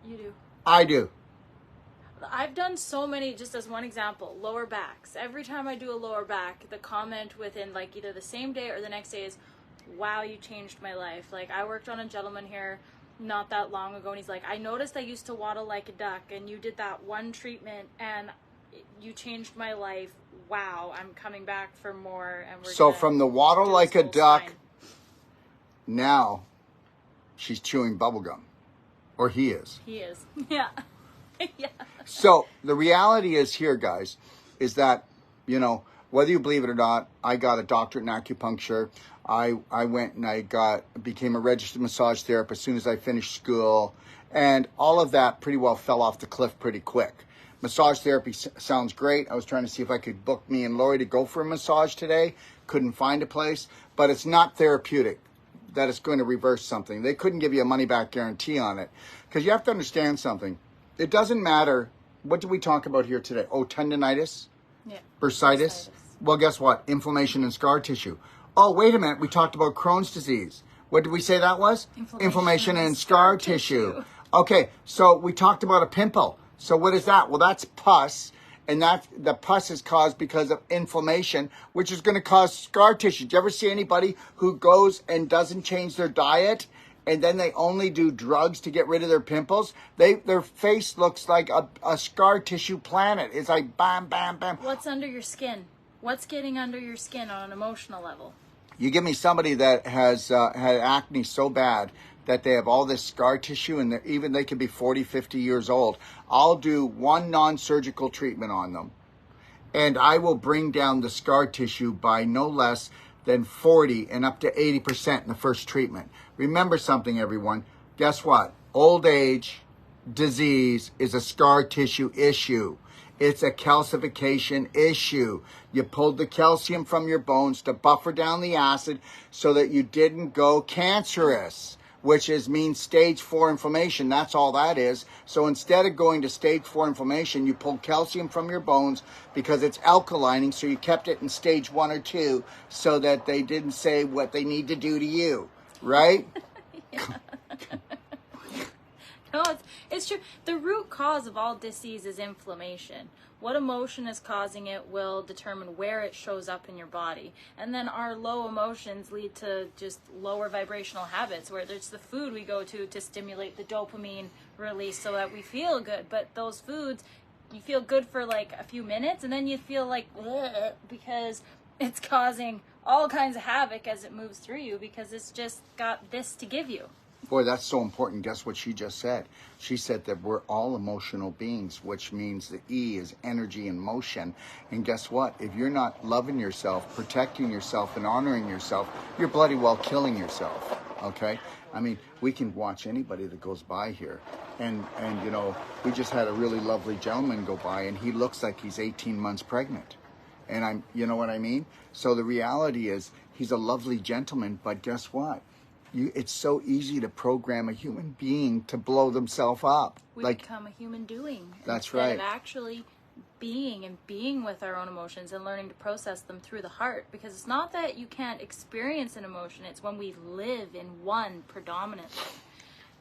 You do. I do. I've done so many, just as one example, lower backs. Every time I do a lower back, the comment within like either the same day or the next day is, wow, you changed my life. Like, I worked on a gentleman here not that long ago, and he's like, I noticed I used to waddle like a duck, and you did that one treatment, and you changed my life. Wow, I'm coming back for more. And we're so from the waddle like a duck, spine. Now she's chewing bubblegum. Or he is. He is. Yeah. Yeah. So the reality is here, guys, is that, you know, whether you believe it or not, I got a doctorate in acupuncture. I went and became a registered massage therapist as soon as I finished school. And all of that pretty well fell off the cliff pretty quick. Massage therapy sounds great. I was trying to see if I could book me and Lori to go for a massage today. Couldn't find a place. But it's not therapeutic. That it's going to reverse something. They couldn't give you a money-back guarantee on it. Because you have to understand something. It doesn't matter. What did we talk about here today? Oh, tendonitis? Yeah. Bursitis? Well, guess what? Inflammation and scar tissue. Oh, wait a minute. We talked about Crohn's disease. What did we say that was? Inflammation and scar tissue. Okay, so we talked about a pimple. So what is that? Well, that's pus. And the pus is caused because of inflammation, which is going to cause scar tissue. Do you ever see anybody who goes and doesn't change their diet and then they only do drugs to get rid of their pimples? Their face looks like a scar tissue planet. It's like bam, bam, bam. What's under your skin? What's getting under your skin on an emotional level? You give me somebody that has had acne so bad that they have all this scar tissue, and even they could be 40, 50 years old. I'll do one non-surgical treatment on them, and I will bring down the scar tissue by no less than 40 and up to 80% in the first treatment. Remember something, everyone. Guess what? Old age, disease is a scar tissue issue. It's a calcification issue. You pulled the calcium from your bones to buffer down the acid so that you didn't go cancerous, which means stage 4 inflammation. That's all that is. So instead of going to stage 4 inflammation, you pulled calcium from your bones because it's alkalining, so you kept it in stage 1 or 2 so that they didn't say what they need to do to you, right? No, it's true. The root cause of all disease is inflammation. What emotion is causing it will determine where it shows up in your body. And then our low emotions lead to just lower vibrational habits, where there's the food we go to stimulate the dopamine release so that we feel good. But those foods, you feel good for like a few minutes, and then you feel like, ugh, because it's causing all kinds of havoc as it moves through you, because it's just got this to give you. Boy, that's so important. Guess what she just said? She said that we're all emotional beings, which means the E is energy and motion. And guess what? If you're not loving yourself, protecting yourself, and honoring yourself, you're bloody well killing yourself, okay? I mean, we can watch anybody that goes by here. And you know, we just had a really lovely gentleman go by, and he looks like he's 18 months pregnant. And you know what I mean? So the reality is, he's a lovely gentleman, but guess what? It's so easy to program a human being to blow themselves up. We become a human doing. That's right. Instead of actually being with our own emotions and learning to process them through the heart. Because it's not that you can't experience an emotion, it's when we live in one predominantly.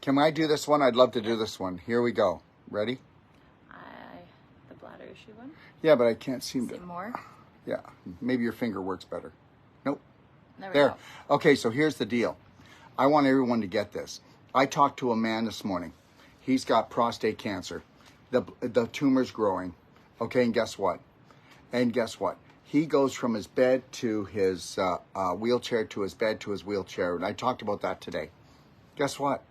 Can I do this one? I'd love to do this one. Here we go. Ready? The bladder issue one? Yeah, but I can't seem to. More? Yeah, maybe your finger works better. Nope. There we There. go. Okay, so here's the deal. I want everyone to get this. I talked to a man this morning. He's got prostate cancer. The tumor's growing. Okay, and guess what? He goes from his bed to his wheelchair, to his bed to his wheelchair. And I talked about that today. Guess what?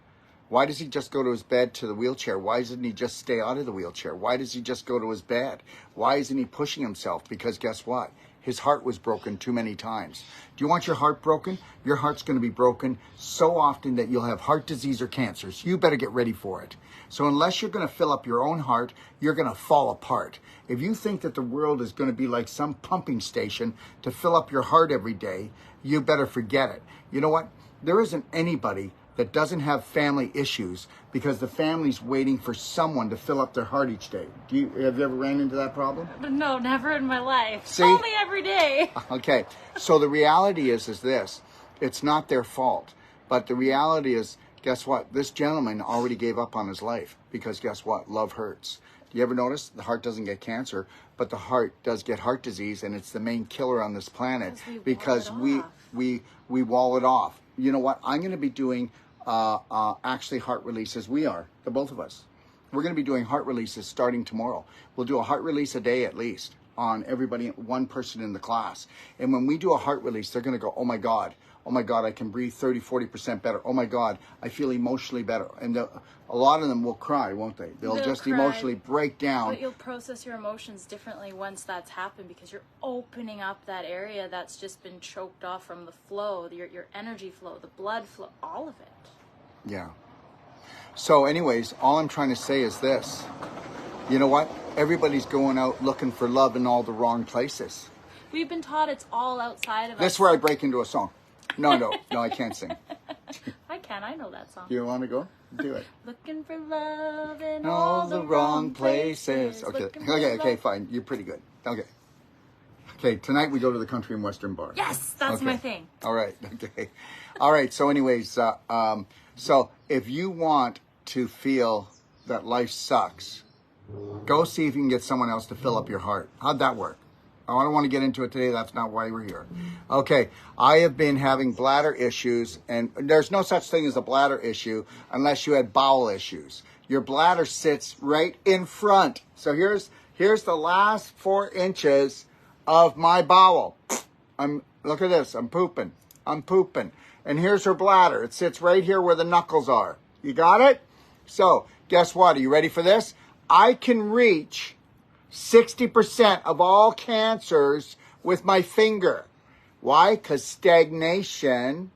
Why does he just go to his bed to the wheelchair? Why doesn't he just stay out of the wheelchair? Why does he just go to his bed? Why isn't he pushing himself? Because guess what? His heart was broken too many times. Do you want your heart broken? Your heart's going to be broken so often that you'll have heart disease or cancer. So you better get ready for it. So unless you're going to fill up your own heart, you're going to fall apart. If you think that the world is going to be like some pumping station to fill up your heart every day, you better forget it. You know what? There isn't anybody that doesn't have family issues because the family's waiting for someone to fill up their heart each day. Have you ever ran into that problem? No, never in my life. See? Only every day. Okay, so the reality is this. It's not their fault. But the reality is, guess what? This gentleman already gave up on his life because guess what? Love hurts. Do you ever notice the heart doesn't get cancer, but the heart does get heart disease, and it's the main killer on this planet because we wall it off. You know what? I'm going to be doing actually heart releases. We are, the both of us. We're going to be doing heart releases starting tomorrow. We'll do a heart release a day at least on everybody, one person in the class. And when we do a heart release, they're going to go, oh my God, I can breathe 30-40% better. Oh my God, I feel emotionally better. And a lot of them will cry, won't they? They'll just cry. Emotionally break down. But you'll process your emotions differently once that's happened because you're opening up that area that's just been choked off from the flow, your energy flow, the blood flow, all of it. Yeah. So anyways, all I'm trying to say is this. You know what? Everybody's going out looking for love in all the wrong places. We've been taught it's all outside of us. This is where I break into a song. No, I can't sing. I can. I know that song. You want to go? Do it. Looking for love in all the wrong places. Okay, fine. You're pretty good. Okay, tonight we go to the Country and Western Bar. Yes, that's my thing. All right, okay. All right, so anyways, so if you want to feel that life sucks, go see if you can get someone else to fill up your heart. How'd that work? I don't want to get into it today. That's not why we're here. Okay, I have been having bladder issues, and there's no such thing as a bladder issue unless you had bowel issues. Your bladder sits right in front. So here's the last 4 inches of my bowel. Look at this. I'm pooping. And here's her bladder. It sits right here where the knuckles are. You got it? So guess what? Are you ready for this? I can reach 60% of all cancers with my finger. Why? Because stagnation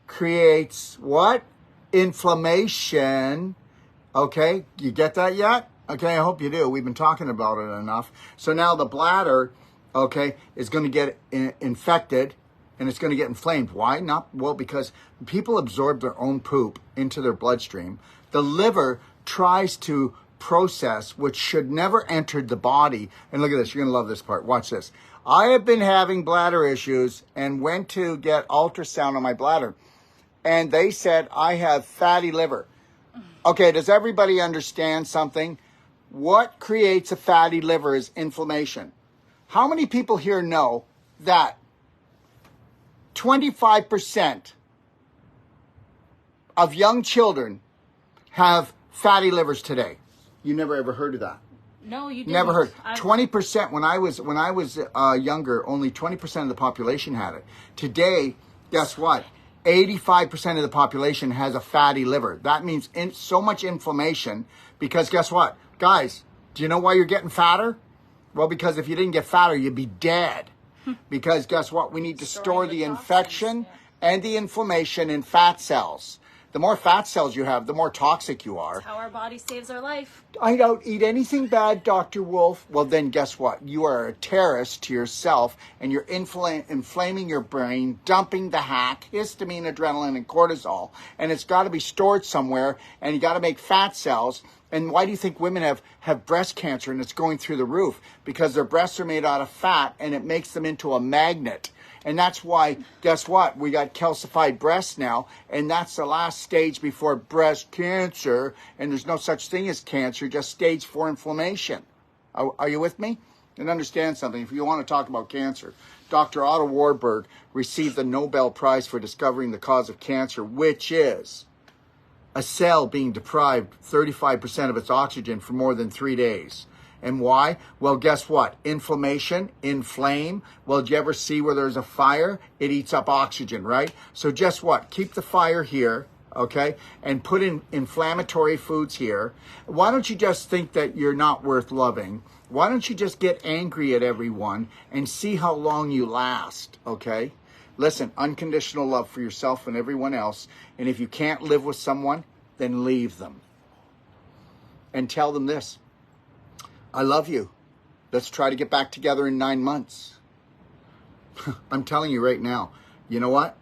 creates what? Inflammation. Okay, you get that yet? Okay, I hope you do. We've been talking about it enough. So now the bladder, okay, is going to get infected and it's going to get inflamed. Why? Because people absorb their own poop into their bloodstream. The liver tries to process, which should never enter the body. And look at this. You're going to love this part. Watch this. I have been having bladder issues and went to get ultrasound on my bladder. And they said I have fatty liver. Okay, does everybody understand something? What creates a fatty liver is inflammation. How many people here know that 25% of young children have fatty livers today? You never ever heard of that? No, you didn't. Never heard. 20%. When I was younger, only 20% of the population had it. Today, guess what? 85% of the population has a fatty liver. That means so much inflammation because guess what? Guys, do you know why you're getting fatter? Well, because if you didn't get fatter, you'd be dead. Because guess what? We need to store the infection and the inflammation in fat cells. The more fat cells you have, the more toxic you are. That's how our body saves our life. I don't eat anything bad, Dr. Wolf. Well, then guess what? You are a terrorist to yourself, and you're inflaming your brain, dumping the hack, histamine, adrenaline, and cortisol. And it's got to be stored somewhere, and you got to make fat cells. And why do you think women have breast cancer and it's going through the roof? Because their breasts are made out of fat, and it makes them into a magnet. And that's why, guess what? We got calcified breasts now, and that's the last stage before breast cancer, and there's no such thing as cancer, just stage 4 inflammation. Are you with me? And understand something, if you want to talk about cancer, Dr. Otto Warburg received the Nobel Prize for discovering the cause of cancer, which is a cell being deprived 35% of its oxygen for more than 3 days. And why? Well, guess what? Inflammation, inflame. Well, did you ever see where there's a fire? It eats up oxygen, right? So guess what? Keep the fire here, okay? And put in inflammatory foods here. Why don't you just think that you're not worth loving? Why don't you just get angry at everyone and see how long you last, okay? Listen, unconditional love for yourself and everyone else. And if you can't live with someone, then leave them. And tell them this. I love you. Let's try to get back together in 9 months. I'm telling you right now, you know what?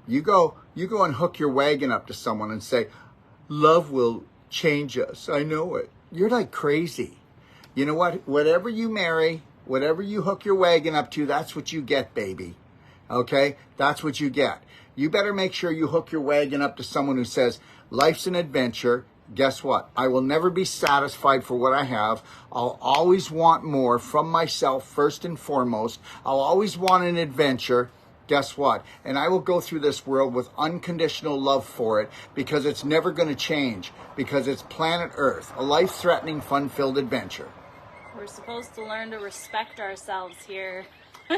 You go and hook your wagon up to someone and say, love will change us. I know it. You're like crazy. You know what? Whatever you marry, whatever you hook your wagon up to, that's what you get, baby. Okay? That's what you get. You better make sure you hook your wagon up to someone who says, life's an adventure. Guess what? I will never be satisfied for what I have. I'll always want more from myself first and foremost. I'll always want an adventure. Guess what? And I will go through this world with unconditional love for it because it's never going to change because it's planet Earth, a life-threatening, fun-filled adventure. We're supposed to learn to respect ourselves here.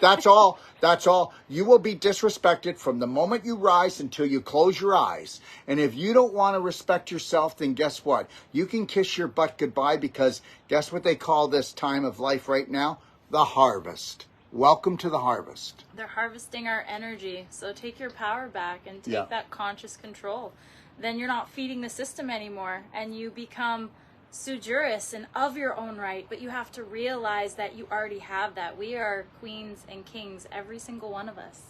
That's all. That's all. You will be disrespected from the moment you rise until you close your eyes. And if you don't want to respect yourself, then guess what? You can kiss your butt goodbye because guess what they call this time of life right now? The harvest. Welcome to the harvest. They're harvesting our energy. So take your power back and take that conscious control. Then you're not feeding the system anymore and you become sui juris and of your own right, but you have to realize that you already have that. We are queens and kings, every single one of us.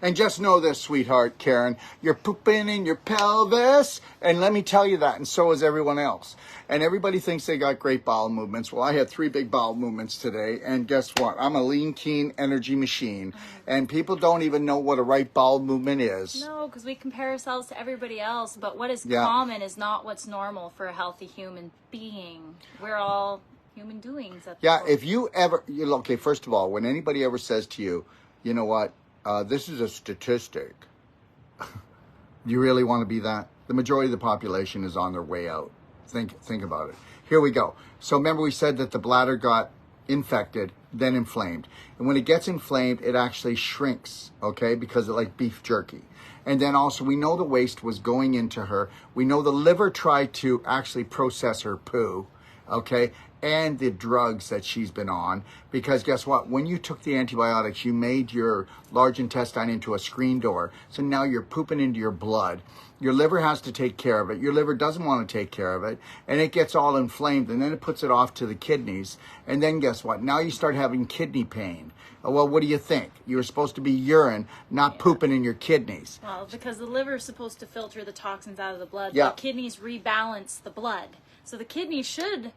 And just know this, sweetheart, Karen, you're pooping in your pelvis. And let me tell you that, and so is everyone else. And everybody thinks they got great bowel movements. Well, I had 3 big bowel movements today, and guess what? I'm a lean, keen energy machine. And people don't even know what a right bowel movement is. No, because we compare ourselves to everybody else, but what is common is not what's normal for a healthy human being. We're all human doings. If you ever, okay, first of all, when anybody ever says to you, you know what, this is a statistic. Do you really want to be that? The majority of the population is on their way out. Think about it. Here we go. So remember we said that the bladder got infected, then inflamed. And when it gets inflamed, it actually shrinks, okay? Because it like beef jerky. And then also we know the waste was going into her. We know the liver tried to actually process her poo, okay? And the drugs that she's been on. Because guess what? When you took the antibiotics, you made your large intestine into a screen door. So now you're pooping into your blood. Your liver has to take care of it. Your liver doesn't want to take care of it. And it gets all inflamed. And then it puts it off to the kidneys. And then guess what? Now you start having kidney pain. Well, what do you think? You were supposed to be urine, not pooping in your kidneys. Well, because the liver is supposed to filter the toxins out of the blood. The kidneys rebalance the blood. So the kidney should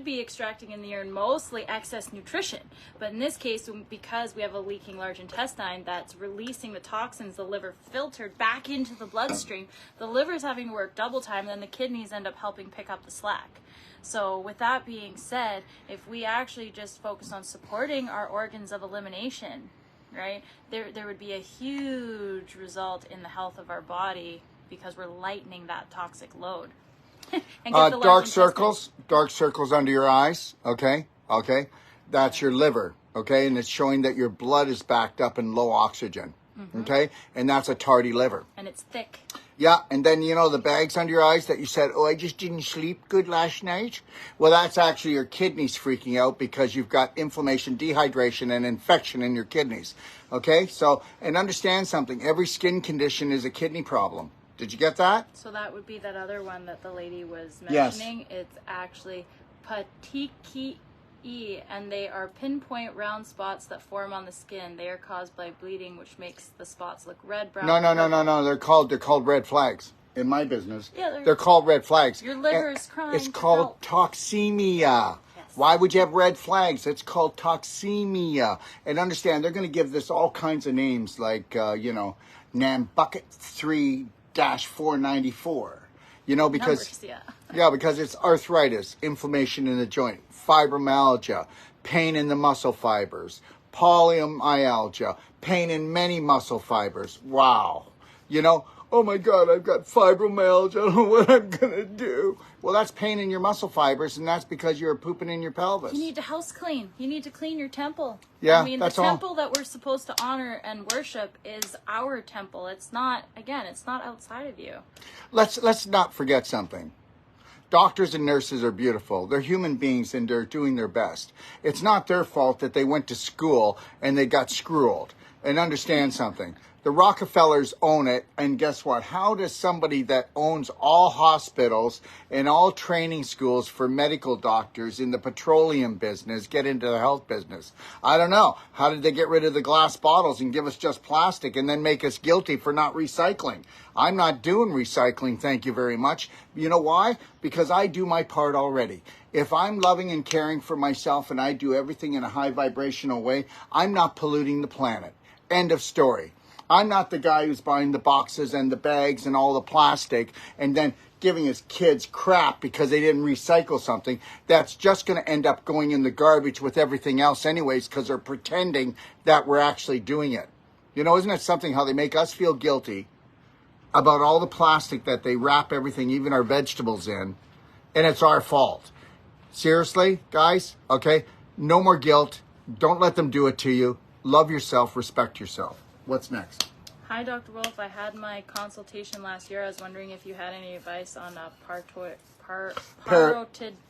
be extracting in the urine mostly excess nutrition. But in this case, because we have a leaking large intestine that's releasing the toxins, the liver filtered back into the bloodstream, the liver's having to work double time, and then the kidneys end up helping pick up the slack. So with that being said, if we actually just focus on supporting our organs of elimination, right, there would be a huge result in the health of our body because we're lightening that toxic load. Dark circles under your eyes, okay, that's your liver, okay, and it's showing that your blood is backed up and low oxygen, Okay, and that's a tardy liver. And it's thick. Yeah, and then, you know, the bags under your eyes that you said, oh, I just didn't sleep good last night. Well, that's actually your kidneys freaking out because you've got inflammation, dehydration, and infection in your kidneys. Okay, so, and understand something. Every skin condition is a kidney problem. Did you get that? So that would be that other one that the lady was Yes. mentioning. It's actually petechiae, and they are pinpoint round spots that form on the skin. They are caused by bleeding, which makes the spots look red, brown. No. They're called red flags in my business. Yeah, they're called red flags. Your liver is crying. It's for called help. toxemia. Yes. Why would you have red flags? It's called toxemia. And understand, they're going to give this all kinds of names like, Nambucket 3-494. You know, because... Numbers, yeah. Yeah, because it's arthritis, inflammation in the joint, fibromyalgia, pain in the muscle fibers, polymyalgia, pain in many muscle fibers. Wow. You know, oh my God, I've got fibromyalgia. I don't know what I'm going to do. Well, that's pain in your muscle fibers, and that's because you're pooping in your pelvis. You need to house clean. You need to clean your temple. Yeah, I mean, that's the all. temple that we're supposed to honor and worship is our temple. It's not, again, it's not outside of you. Let's not forget something. Doctors and nurses are beautiful. They're human beings and they're doing their best. It's not their fault that they went to school and they got screwed. And understand something. The Rockefellers own it, and guess what? How does somebody that owns all hospitals and all training schools for medical doctors in the petroleum business get into the health business? I don't know. How did they get rid of the glass bottles and give us just plastic and then make us guilty for not recycling? I'm not doing recycling, thank you very much. You know why? Because I do my part already. If I'm loving and caring for myself and I do everything in a high vibrational way, I'm not polluting the planet. End of story. I'm not the guy who's buying the boxes and the bags and all the plastic and then giving his kids crap because they didn't recycle something. That's just going to end up going in the garbage with everything else anyways because they're pretending that we're actually doing it. You know, isn't it something how they make us feel guilty about all the plastic that they wrap everything, even our vegetables in, and it's our fault. Seriously, guys, okay? No more guilt. Don't let them do it to you. Love yourself, respect yourself. What's next? Hi, Dr. Wolf. I had my consultation last year. I was wondering if you had any advice on a parotid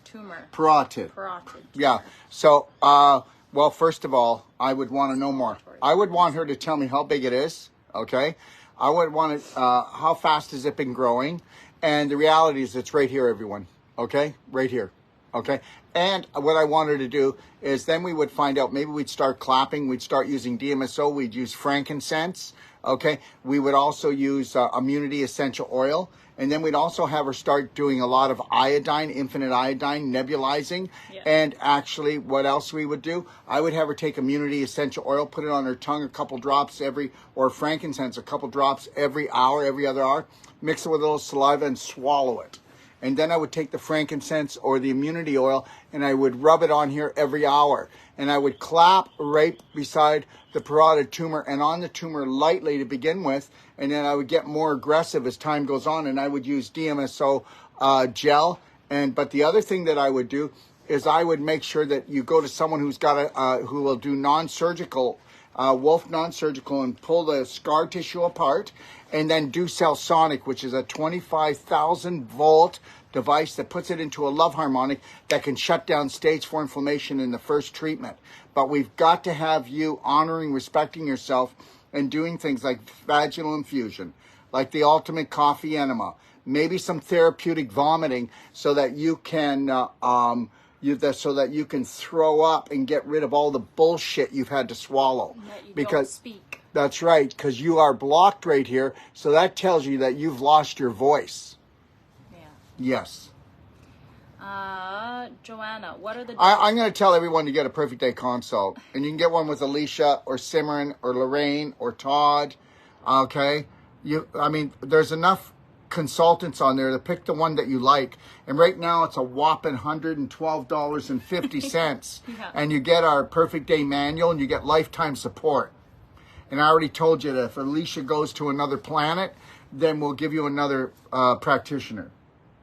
tumor. Parotid. Parotid. Yeah. So, well, first of all, I would want to know more. I would want her to tell me how big it is, okay? I would want to, how fast has it been growing? And the reality is it's right here, everyone, okay? Right here, okay? And what I wanted to do is then we would find out, maybe we'd start clapping, we'd start using DMSO, we'd use frankincense, okay? We would also use immunity essential oil, and then we'd also have her start doing a lot of iodine, infinite iodine, nebulizing, Yeah. and actually what else we would do, I would have her take immunity essential oil, put it on her tongue a couple drops or frankincense a couple drops every hour, every other hour, mix it with a little saliva and swallow it. And then I would take the frankincense or the immunity oil and I would rub it on here every hour. And I would clap right beside the parotid tumor and on the tumor lightly to begin with. And then I would get more aggressive as time goes on and I would use DMSO gel. But the other thing that I would do is I would make sure that you go to someone who's got who will do non-surgical, Wolf non-surgical, and pull the scar tissue apart. And then do Cellsonic, which is a 25,000 volt device that puts it into a love harmonic that can shut down stage 4 inflammation in the first treatment. But we've got to have you honoring, respecting yourself and doing things like vaginal infusion, like the ultimate coffee enema, maybe some therapeutic vomiting so that you can so that you can throw up and get rid of all the bullshit you've had to swallow. That you because don't speak. That's right, because you are blocked right here, so that tells you that you've lost your voice. Yeah. Yes. Joanna, what are the... I'm going to tell everyone to get a Perfect Day consult, and you can get one with Alicia or Simran or Lorraine or Todd, okay? There's enough consultants on there to pick the one that you like, and right now it's a whopping $112.50, Yeah. and you get our Perfect Day manual, and you get lifetime support. And I already told you that if Alicia goes to another planet, then we'll give you another practitioner,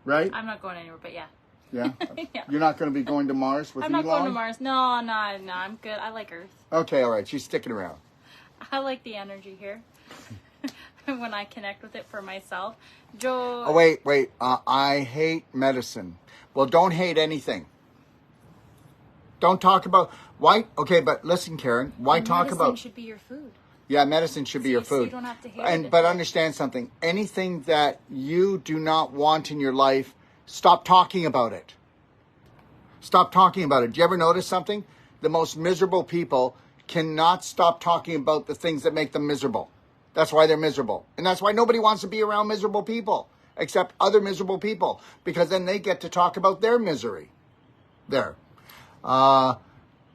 right? I'm not going anywhere, but yeah. Yeah? Yeah. You're not going to be going to Mars with I'm Elon? not going to Mars. No, I'm good. I like Earth. Okay, all right. She's sticking around. I like the energy here. when I connect with it for myself. Joe. Oh, wait. I hate medicine. Well, don't hate anything. Don't talk about why. Okay, but listen, Karen. Why talk about? Medicine should be your food. Yeah, medicine should be your So food. you don't have to hate it. But understand something. Anything that you do not want in your life, stop talking about it. Stop talking about it. Do you ever notice something? The most miserable people cannot stop talking about the things that make them miserable. That's why they're miserable. And that's why nobody wants to be around miserable people, except other miserable people, because then they get to talk about their misery. There.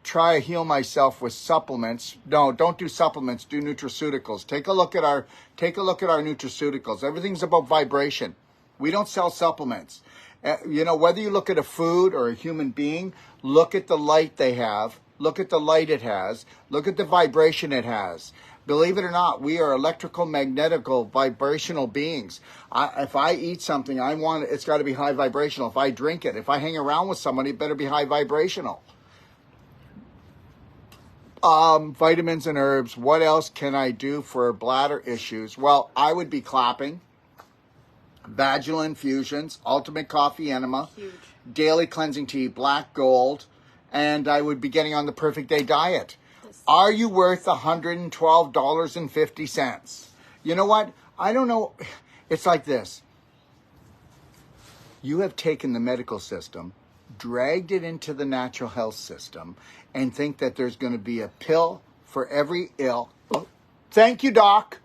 Try to heal myself with supplements. No, don't do supplements. Do nutraceuticals. Take a look at our nutraceuticals. Everything's about vibration. We don't sell supplements. Whether you look at a food or a human being, look at the light they have. Look at the light it has. Look at the vibration it has. Believe it or not, we are electrical, magnetical, vibrational beings. If I eat something, it's got to be high vibrational. If I drink it, if I hang around with somebody, it better be high vibrational. Vitamins and herbs. What else can I do for bladder issues? Well, I would be clapping, vaginal infusions, ultimate coffee enema, Huge. daily cleansing tea, black gold, and I would be getting on the Perfect Day diet. Are you worth $112.50? You know what? I don't know. It's like this. You have taken the medical system, dragged it into the natural health system, and think that there's going to be a pill for every ill. Oh, thank you, doc.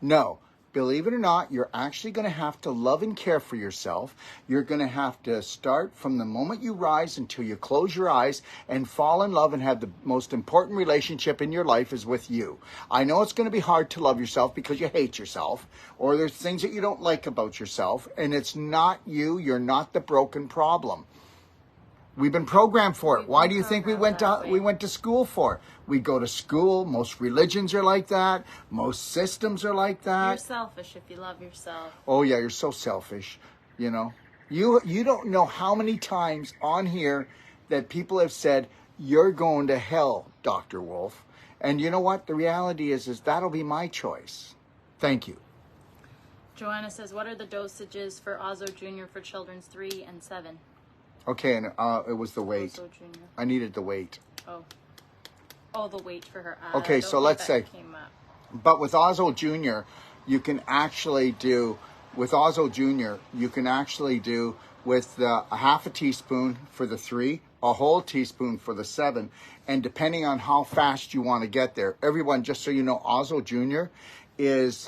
No. Believe it or not, you're actually going to have to love and care for yourself. You're going to have to start from the moment you rise until you close your eyes and fall in love and have the most important relationship in your life is with you. I know it's going to be hard to love yourself because you hate yourself, or there's things that you don't like about yourself, and it's not you. You're not the broken problem. We've been programmed for it. Why do you think we went to school for? We go to school. Most religions are like that. Most systems are like that. You're selfish if you love yourself. Oh yeah, you're so selfish. You don't know how many times on here that people have said, "You're going to hell, Dr. Wolf." And you know what? The reality is that'll be my choice. Thank you. Joanna says, "What are the dosages for Ozo Jr. for children's 3 and 7?" Okay, and it was the weight. I needed the weight. Oh, the weight for her. Okay, so let's say, but with Ozo Jr., you can actually do, with a half a teaspoon for the 3, a whole teaspoon for the 7, and depending on how fast you want to get there. Everyone, just so you know, Ozo Jr. is,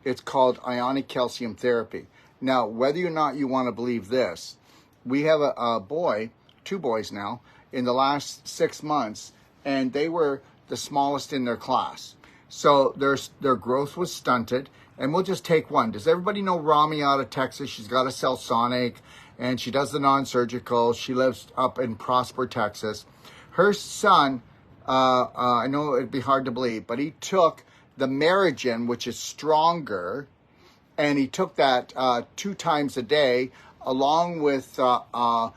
it's called ionic calcium therapy. Now, whether or not you want to believe this, we have a boy, 2 boys now, in the last 6 months, and they were the smallest in their class. So their growth was stunted, and we'll just take one. Does everybody know Rami out of Texas? She's got a Cellsonic, and she does the non-surgical. She lives up in Prosper, Texas. Her son, I know it'd be hard to believe, but he took the Merigen, which is stronger, and he took that 2 times a day, along with a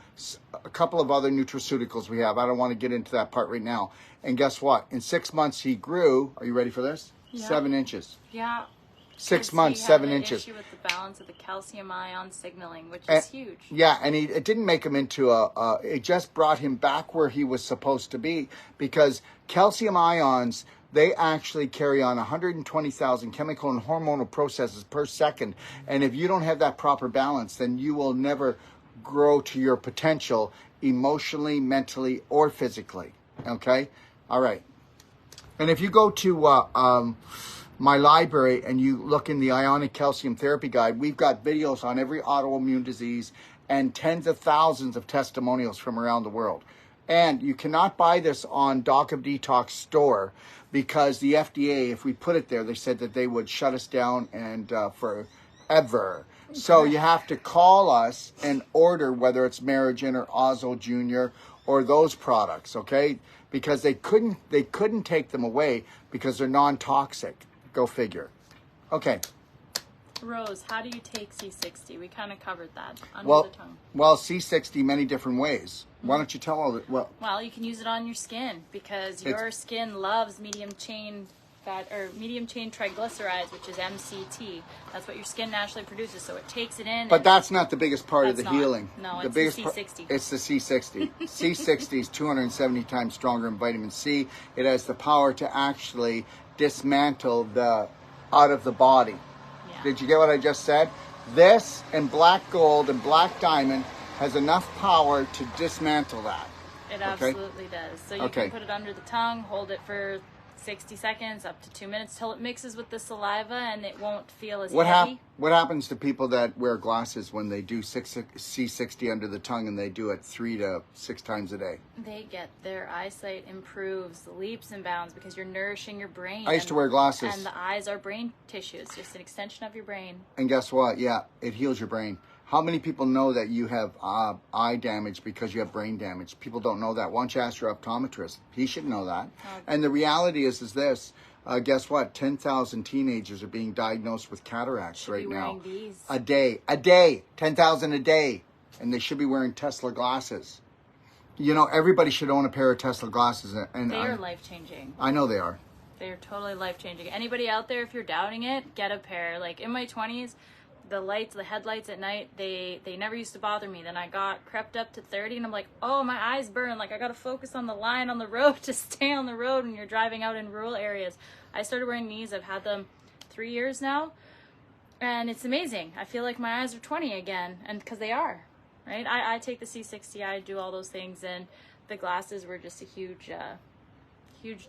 couple of other nutraceuticals we have. I don't want to get into that part right now. And guess what? In 6 months, he grew, are you ready for this? Yeah. 7 inches. Yeah. 6 months, 7 inches. Issue with the balance of the calcium ion signaling, which is huge. Yeah, and it didn't make him into it just brought him back where he was supposed to be, because calcium ions, they actually carry on 120,000 chemical and hormonal processes per second. And if you don't have that proper balance, then you will never grow to your potential emotionally, mentally, or physically. Okay? All right. And if you go to my library and you look in the Ionic Calcium Therapy Guide, we've got videos on every autoimmune disease and tens of thousands of testimonials from around the world. And you cannot buy this on Doc of Detox store, because the FDA, if we put it there, they said that they would shut us down and forever. So you have to call us and order, whether it's Merigen or Ozo Jr. or those products, okay? Because they couldn't take them away because they're non-toxic. Go figure. Okay. Rose, how do you take C60? We kind of covered that under the tongue. Well, C60 many different ways. Why don't you tell all that? Well, you can use it on your skin, because your skin loves medium chain medium chain triglycerides, which is MCT. That's what your skin naturally produces, so it takes it in. But that's not the biggest part of the not. healing. No, the it's biggest the C60. It's the C60. C60 is 270 times stronger than vitamin C. It has the power to actually dismantle the out of the body. Yeah. Did you get what I just said? This and black gold and black diamond has enough power to dismantle that. It absolutely does. So you can put it under the tongue, hold it for 60 seconds, up to 2 minutes, till it mixes with the saliva, and it won't feel as heavy. What happens to people that wear glasses when they do C60 under the tongue and they do it 3 to 6 times a day? Their eyesight improves leaps and bounds because you're nourishing your brain. I used to wear glasses. And the eyes are brain tissue. It's just an extension of your brain. And guess what? Yeah, it heals your brain. How many people know that you have eye damage because you have brain damage? People don't know that. Why don't you ask your optometrist? He should know that. Okay. And the reality is this. Guess what? 10,000 teenagers are being diagnosed with cataracts right now. These. A day. 10,000 a day. And they should be wearing Tesla glasses. You know, everybody should own a pair of Tesla glasses. And they are life-changing. I know they are. They're totally life-changing. Anybody out there, if you're doubting it, get a pair. Like in my 20s, the headlights at night, they never used to bother me. Then I crept up to 30 and I'm like, oh, my eyes burn. Like I got to focus on the line on the road to stay on the road when you're driving out in rural areas. I started wearing these. I've had them 3 years now. And it's amazing. I feel like my eyes are 20 again. And because they are, right? I take the C60, I do all those things. And the glasses were just a huge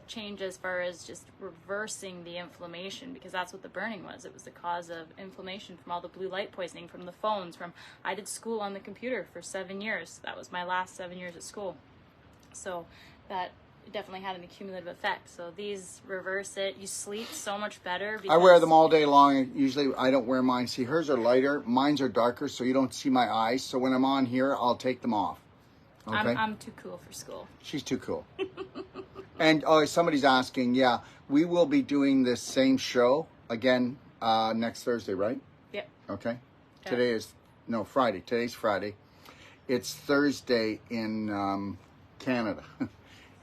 change as far as just reversing the inflammation, because that's what the burning was. It was the cause of inflammation from all the blue light poisoning, from the phones, I did school on the computer for 7 years. That was my last 7 years at school. So that definitely had an accumulative effect. So these reverse it. You sleep so much better. I wear them all day long. Usually I don't wear mine. See, hers are lighter. Mine's are darker, so you don't see my eyes. So when I'm on here, I'll take them off. Okay? I'm too cool for school. She's too cool. And somebody's asking, yeah, we will be doing this same show again next Thursday, right? Yep. Okay. Yeah. Today is, Friday. Today's Friday. It's Thursday in Canada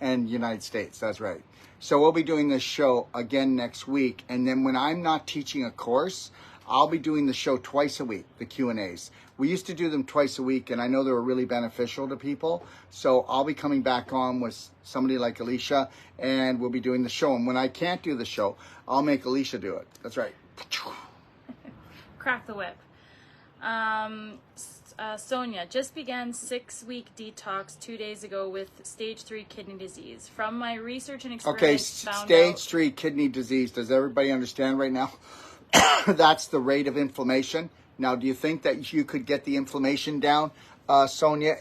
and United States. That's right. So we'll be doing this show again next week. And then when I'm not teaching a course, I'll be doing the show twice a week, the Q&As. We used to do them twice a week, and I know they were really beneficial to people. So I'll be coming back on with somebody like Alicia, and we'll be doing the show. And when I can't do the show, I'll make Alicia do it. That's right. Crack the whip. Sonia just began 6-week detox 2 days ago with stage 3 kidney disease. From my research and experience, stage 3 kidney disease. Does everybody understand right now? That's the rate of inflammation. Now, do you think that you could get the inflammation down, Sonia?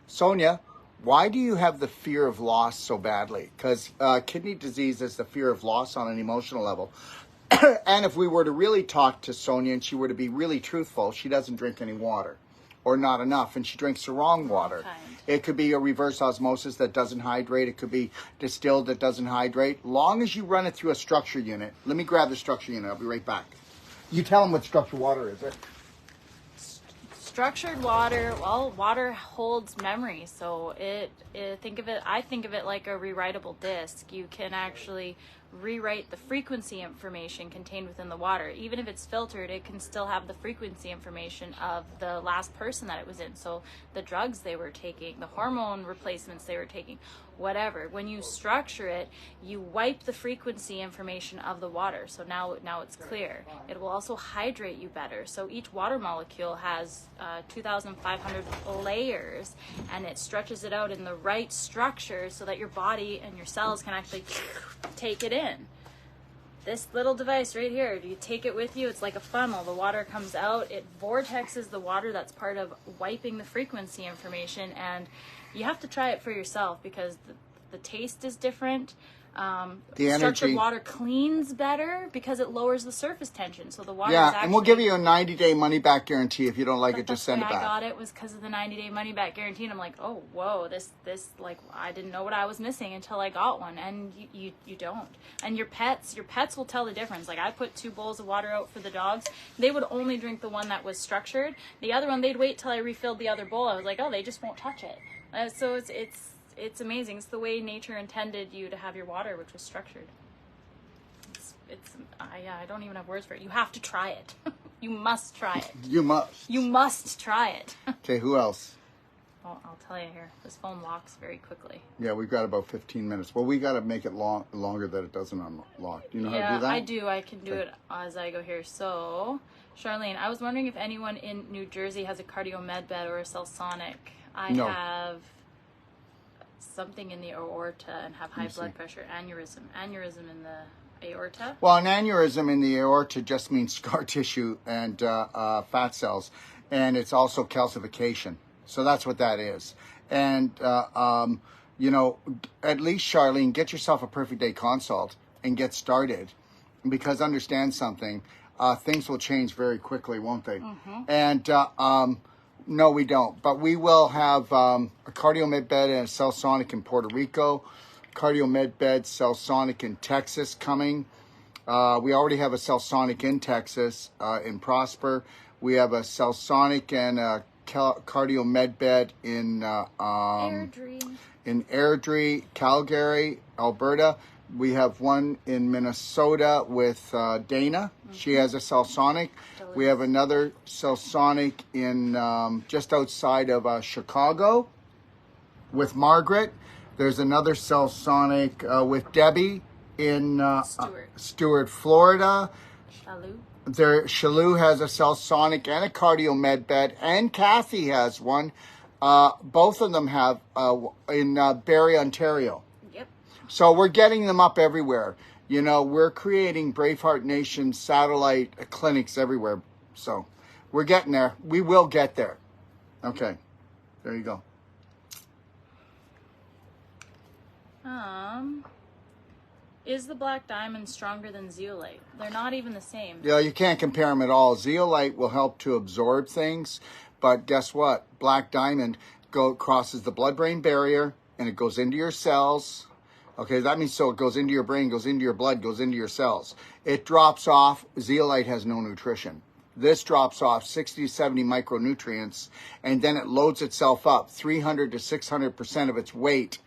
Sonia, why do you have the fear of loss so badly? Because kidney disease is the fear of loss on an emotional level. And if we were to really talk to Sonia and she were to be really truthful, she doesn't drink any water, or not enough, and she drinks the wrong water. It could be a reverse osmosis that doesn't hydrate. It could be distilled that doesn't hydrate. Long as you run it through a structure unit. Let me grab the structure unit. I'll be right back. You tell them what structured water is. Structured water, well, water holds memory. So I think of it like a rewritable disk. You can actually rewrite the frequency information contained within the water. Even if it's filtered, it can still have the frequency information of the last person that it was in. So the drugs they were taking, the hormone replacements they were taking, whatever. When you structure it, you wipe the frequency information of the water. So now it's clear. It will also hydrate you better. So each water molecule has 2,500 layers, and it stretches it out in the right structure so that your body and your cells can actually take it in. This little device right here, you take it with you, it's like a funnel. The water comes out, it vortexes the water. That's part of wiping the frequency information, and you have to try it for yourself because the taste is different. The structured water cleans better because it lowers the surface tension. So the water is actually, and we'll give you a 90-day money-back guarantee. If you don't like it, just send it back. I got it was because of the 90-day money-back guarantee, and I'm like, oh, whoa, this like I didn't know what I was missing until I got one, and you don't. And your pets will tell the difference. Like I put 2 bowls of water out for the dogs. They would only drink the one that was structured. The other one, they'd wait till I refilled the other bowl. I was like, oh, they just won't touch it. So it's amazing. It's the way nature intended you to have your water, which was structured. I don't even have words for it. You have to try it. You must try it. You must. You must try it. Okay, who else? Well, I'll tell you here. This phone locks very quickly. Yeah, we've got about 15 minutes. Well, we got to make it longer that it doesn't unlock. Do you know how to do that? Yeah, I do. I can do it as I go here. So, Charlene, I was wondering if anyone in New Jersey has a cardio med bed or a cellsonic. I No. have something in the aorta and have high blood pressure, aneurysm in the aorta. Well, an aneurysm in the aorta just means scar tissue and fat cells, and it's also calcification. So that's what that is. And, you know, at least, Charlene, get yourself a Perfect Day consult and get started, because understand something, things will change very quickly, won't they? Mm-hmm. And no, we don't. But we will have a cardio med bed and a cellsonic in Puerto Rico, cardio med bed, cellsonic in Texas coming. We already have a cellsonic in Texas, in Prosper. We have a cellsonic and a cardio med bed in Airdrie, Calgary, Alberta. We have one in Minnesota with Dana. Mm-hmm. She has a cellsonic. We have another cellsonic in just outside of Chicago with Margaret. There's another cellsonic with Debbie in Stewart, Florida. Shalou has a cellsonic and a cardio med bed, and Kathy has one. Both of them have in Barrie, Ontario. Yep. So we're getting them up everywhere. You know, we're creating BraveHeart Nation satellite clinics everywhere. So we're getting there. We will get there. Okay. There you go. Is the black diamond stronger than zeolite? They're not even the same. Yeah, you can't compare them at all. Zeolite will help to absorb things, but guess what? Black diamond crosses the blood-brain barrier, and it goes into your cells. Okay, that means so it goes into your brain, goes into your blood, goes into your cells. It drops off. Zeolite has no nutrition. This drops off 60 to 70 micronutrients, and then it loads itself up 300 to 600% of its weight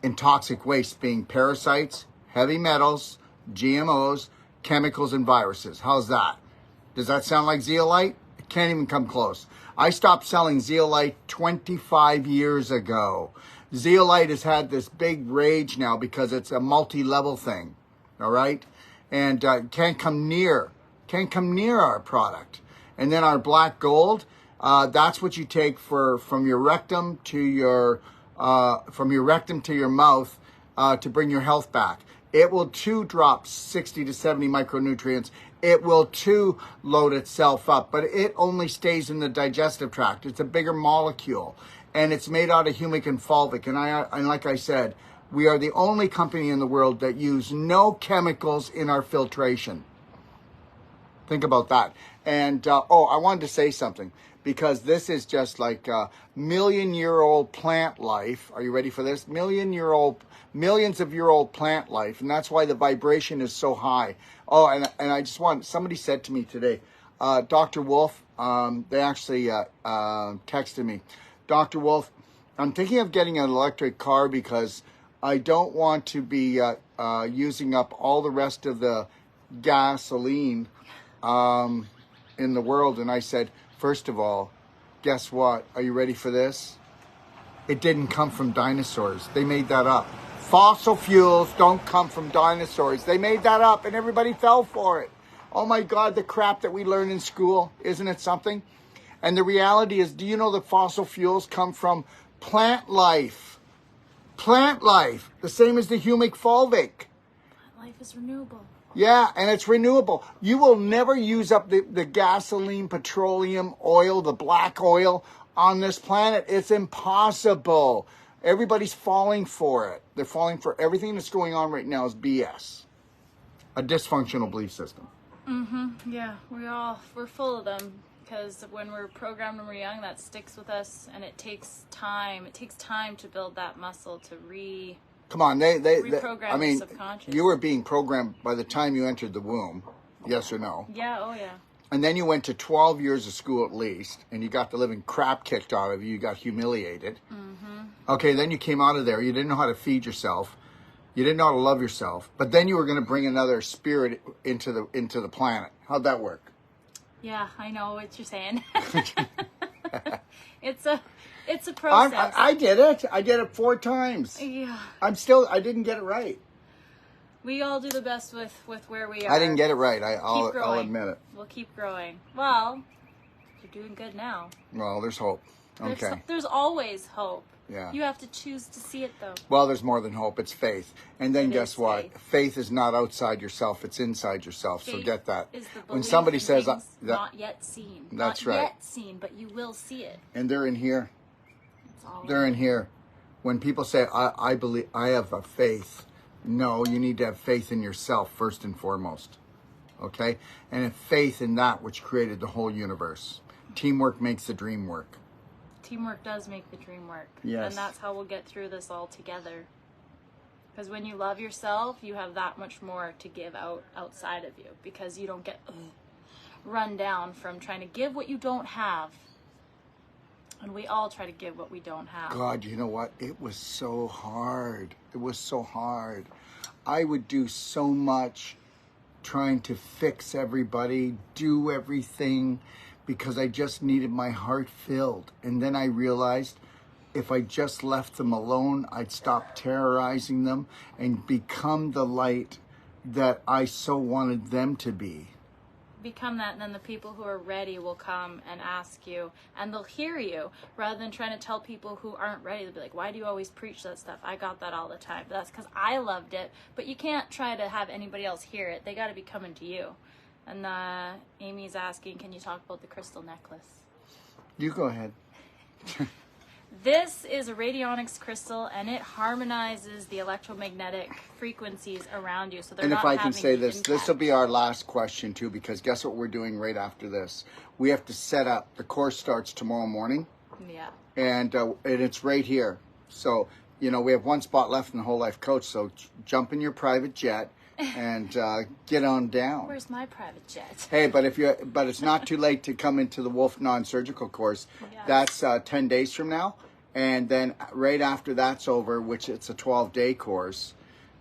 in toxic waste, being parasites, heavy metals, GMOs, chemicals, and viruses. How's that? Does that sound like zeolite? It can't even come close. I stopped selling zeolite 25 years ago. Zeolite has had this big rage now because it's a multi-level thing, all right? And can't come near our product. And then our black gold, that's what you take from your rectum to your mouth to bring your health back. It will too drop 60 to 70 micronutrients. It will too load itself up, but it only stays in the digestive tract. It's a bigger molecule, and it's made out of humic and fulvic. And like I said, we are the only company in the world that use no chemicals in our filtration. Think about that. And, I wanted to say something, because this is just like a million-year-old plant life. Are you ready for this? Millions of year old plant life, and that's why the vibration is so high. Oh, and I just want, somebody said to me today, Dr. Wolf, they actually texted me, Dr. Wolf, I'm thinking of getting an electric car because I don't want to be using up all the rest of the gasoline in the world. And I said, first of all, guess what? Are you ready for this? It didn't come from dinosaurs. They made that up. Fossil fuels don't come from dinosaurs. They made that up and everybody fell for it. Oh my God, the crap that we learn in school. Isn't it something? And the reality is, do you know that fossil fuels come from plant life? Plant life. The same as the humic fulvic. Plant life is renewable. Yeah, and it's renewable. You will never use up the gasoline, petroleum, oil, the black oil on this planet. It's impossible. Everybody's falling for it. They're falling for everything that's going on right now is BS. A dysfunctional belief system. Mm-hmm. Yeah, we're full of them, because when we're programmed when we're young, that sticks with us, and it takes time. It takes time to build that muscle to Come on, reprogram I mean, the subconscious. You were being programmed by the time you entered the womb. Yes or no? Yeah, oh yeah. And then you went to 12 years of school at least, and you got the living crap kicked out of you. You got humiliated. Mm-hmm. Okay, then you came out of there. You didn't know how to feed yourself. You didn't know how to love yourself, but then you were going to bring another spirit into the planet. How'd that work? Yeah, I know what you're saying. It's a process. I did it. I did it 4 times. Yeah. I didn't get it right. We all do the best with where we are. I didn't get it right. I'll Keep growing. admit it. We'll keep growing. Well, you're doing good now. Well, there's hope. Okay. There's always hope. Yeah. You have to choose to see it, though. Well, there's more than hope. It's faith. And then guess what? Faith. Faith is not outside yourself. It's inside yourself. Faith so get that. is the When belief somebody in says things that, not yet seen. That's not right. yet seen, but you will see it. And they're in here. It's all They're in here. When people say, I believe, I have a faith. No, you need to have faith in yourself first and foremost. Okay? And have faith in that which created the whole universe. Teamwork makes the dream work. Teamwork does make the dream work. Yes. And that's how we'll get through this all together. Because when you love yourself, you have that much more to give outside of you. Because you don't get run down from trying to give what you don't have. And we all try to give what we don't have. God, you know what? It was so hard. It was so hard. I would do so much trying to fix everybody, do everything, because I just needed my heart filled. And then I realized if I just left them alone, I'd stop terrorizing them and become the light that I so wanted them to be. Become that, and then the people who are ready will come and ask you, and they'll hear you, rather than trying to tell people who aren't ready. They'll be like, why do you always preach that stuff? I got that all the time. But that's because I loved it. But you can't try to have anybody else hear it. They got to be coming to you. And Amy's asking, can you talk about the crystal necklace? You go ahead. This is a radionics crystal, and it harmonizes the electromagnetic frequencies around you. So they're And not if I can having say the this, this impact. will be our last question too, because guess what we're doing right after this? We have to set up. The course starts tomorrow morning. Yeah. And it's right here. So, you know, we have one spot left in the Whole Life Coach. So jump in your private jet and get on down. Where's my private jet? Hey, but it's not too late to come into the Wolf Non-Surgical course. Yes. That's 10 days from now. And then right after that's over, which it's a 12-day course,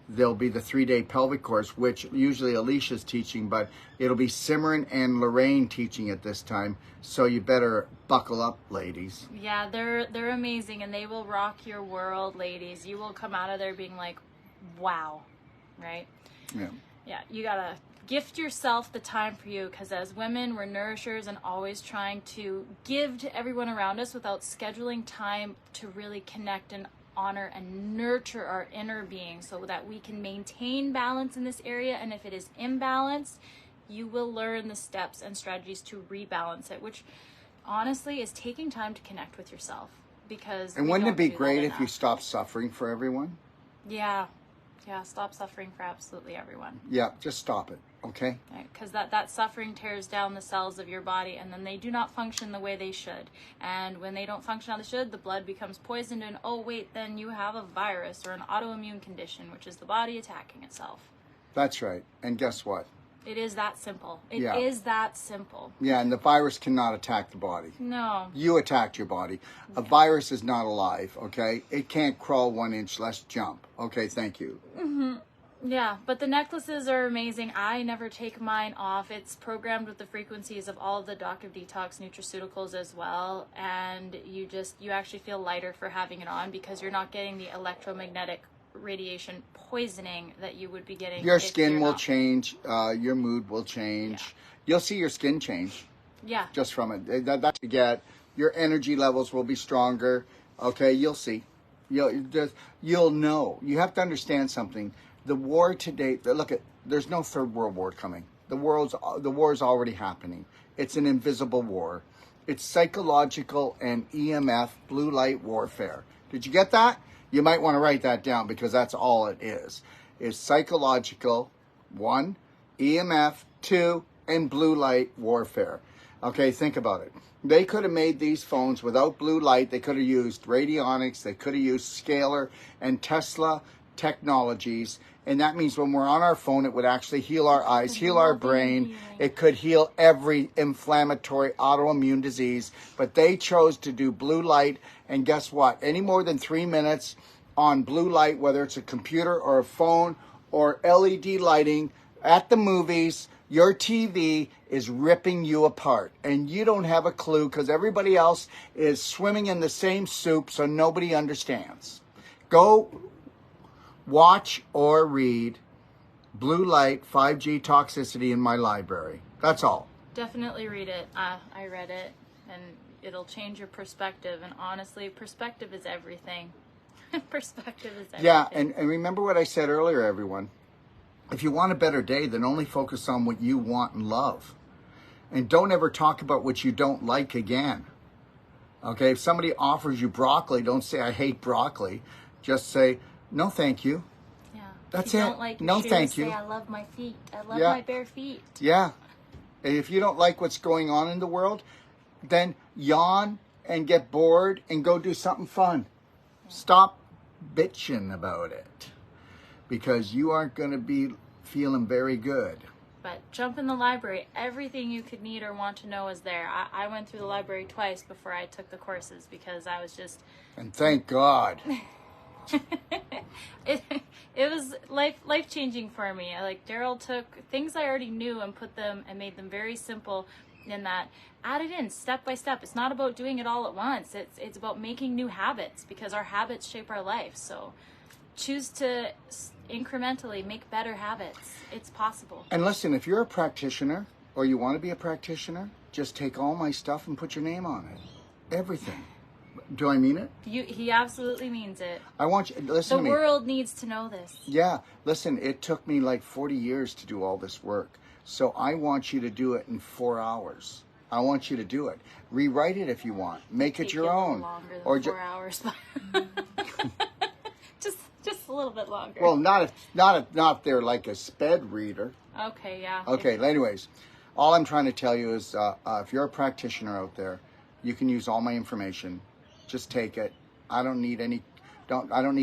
there'll be the 3-day pelvic course, which usually Alicia's teaching, but it'll be Simran and Lorraine teaching it this time. So you better buckle up, ladies. Yeah, they're amazing, and they will rock your world, ladies. You will come out of there being like, wow, right? Yeah. Yeah, you gotta gift yourself the time for you, because as women, we're nourishers and always trying to give to everyone around us without scheduling time to really connect and honor and nurture our inner being so that we can maintain balance in this area. And if it is imbalanced, you will learn the steps and strategies to rebalance it, which honestly is taking time to connect with yourself. Because And we wouldn't it don't be do that great if you enough. stopped suffering for everyone? Yeah, stop suffering for absolutely everyone. Yeah, just stop it, okay? Because that suffering tears down the cells of your body, and then they do not function the way they should. And when they don't function how they should, the blood becomes poisoned, and oh wait, then you have a virus or an autoimmune condition, which is the body attacking itself. That's right. And guess what? It is that simple. It Yeah. is that simple. Yeah, and the virus cannot attack the body. No. You attacked your body. A virus is not alive, okay? It can't crawl 1 inch, let's jump. Okay, thank you. Yeah, but the necklaces are amazing. I never take mine off. It's programmed with the frequencies of all of the Doctorate Detox nutraceuticals as well. And you actually feel lighter for having it on, because you're not getting the electromagnetic radiation poisoning that you would be getting. Your if skin you're will not. change. Your mood will change. Yeah. You'll see your skin change Yeah. just from it. That's you get. Your energy levels will be stronger. Okay, you'll see. You'll know. You have to understand something. The war today. Look at. There's no third world war coming. The war is already happening. It's an invisible war. It's psychological and EMF, blue light warfare. Did you get that? You might want to write that down, because that's all it is. It's psychological, 1, EMF, 2, and blue light warfare. Okay, think about it. They could have made these phones without blue light. They could have used radionics. They could have used scalar and Tesla technologies. And that means when we're on our phone, it would actually heal our eyes, heal our brain. It could heal every inflammatory autoimmune disease. But they chose to do blue light. And guess what? Any more than 3 minutes on blue light, whether it's a computer or a phone or LED lighting at the movies, your TV is ripping you apart. And you don't have a clue because everybody else is swimming in the same soup, so nobody understands. Go watch or read Blue Light 5G Toxicity in my library. That's all. Definitely read it. I read it, and it'll change your perspective. And honestly, perspective is everything. Perspective is everything. Yeah, and remember what I said earlier, everyone. If you want a better day, then only focus on what you want and love. And don't ever talk about what you don't like again. Okay, if somebody offers you broccoli, don't say, I hate broccoli. Just say, no, thank you. Yeah. That's if you it. Don't like your No, shoes, thank say, you. I love my feet. I love Yeah. my bare feet. Yeah. And if you don't like what's going on in the world, then yawn and get bored and go do something fun. Yeah. Stop bitching about it because you aren't going to be feeling very good. But jump in the library. Everything you could need or want to know is there. I went through the library twice before I took the courses because I was just... And thank God. it was life-changing for me. Like Daryl took things I already knew and put them and made them very simple in that added in step by step. It's not about doing it all at once. It's about making new habits because our habits shape our life. So choose to incrementally make better habits. It's possible. And listen, if you're a practitioner or you want to be a practitioner, just take all my stuff and put your name on it. Everything. Do I mean it? He absolutely means it. I want you, listen to me. The world needs to know this. Yeah, listen, it took me like 40 years to do all this work. So I want you to do it in 4 hours. I want you to do it. Rewrite it if you want. Make it your own. Longer than or 4 hours. just a little bit longer. Well, not they're like a sped reader. Okay, yeah. Okay, anyways, all I'm trying to tell you is if you're a practitioner out there, you can use all my information. Just take it. I don't need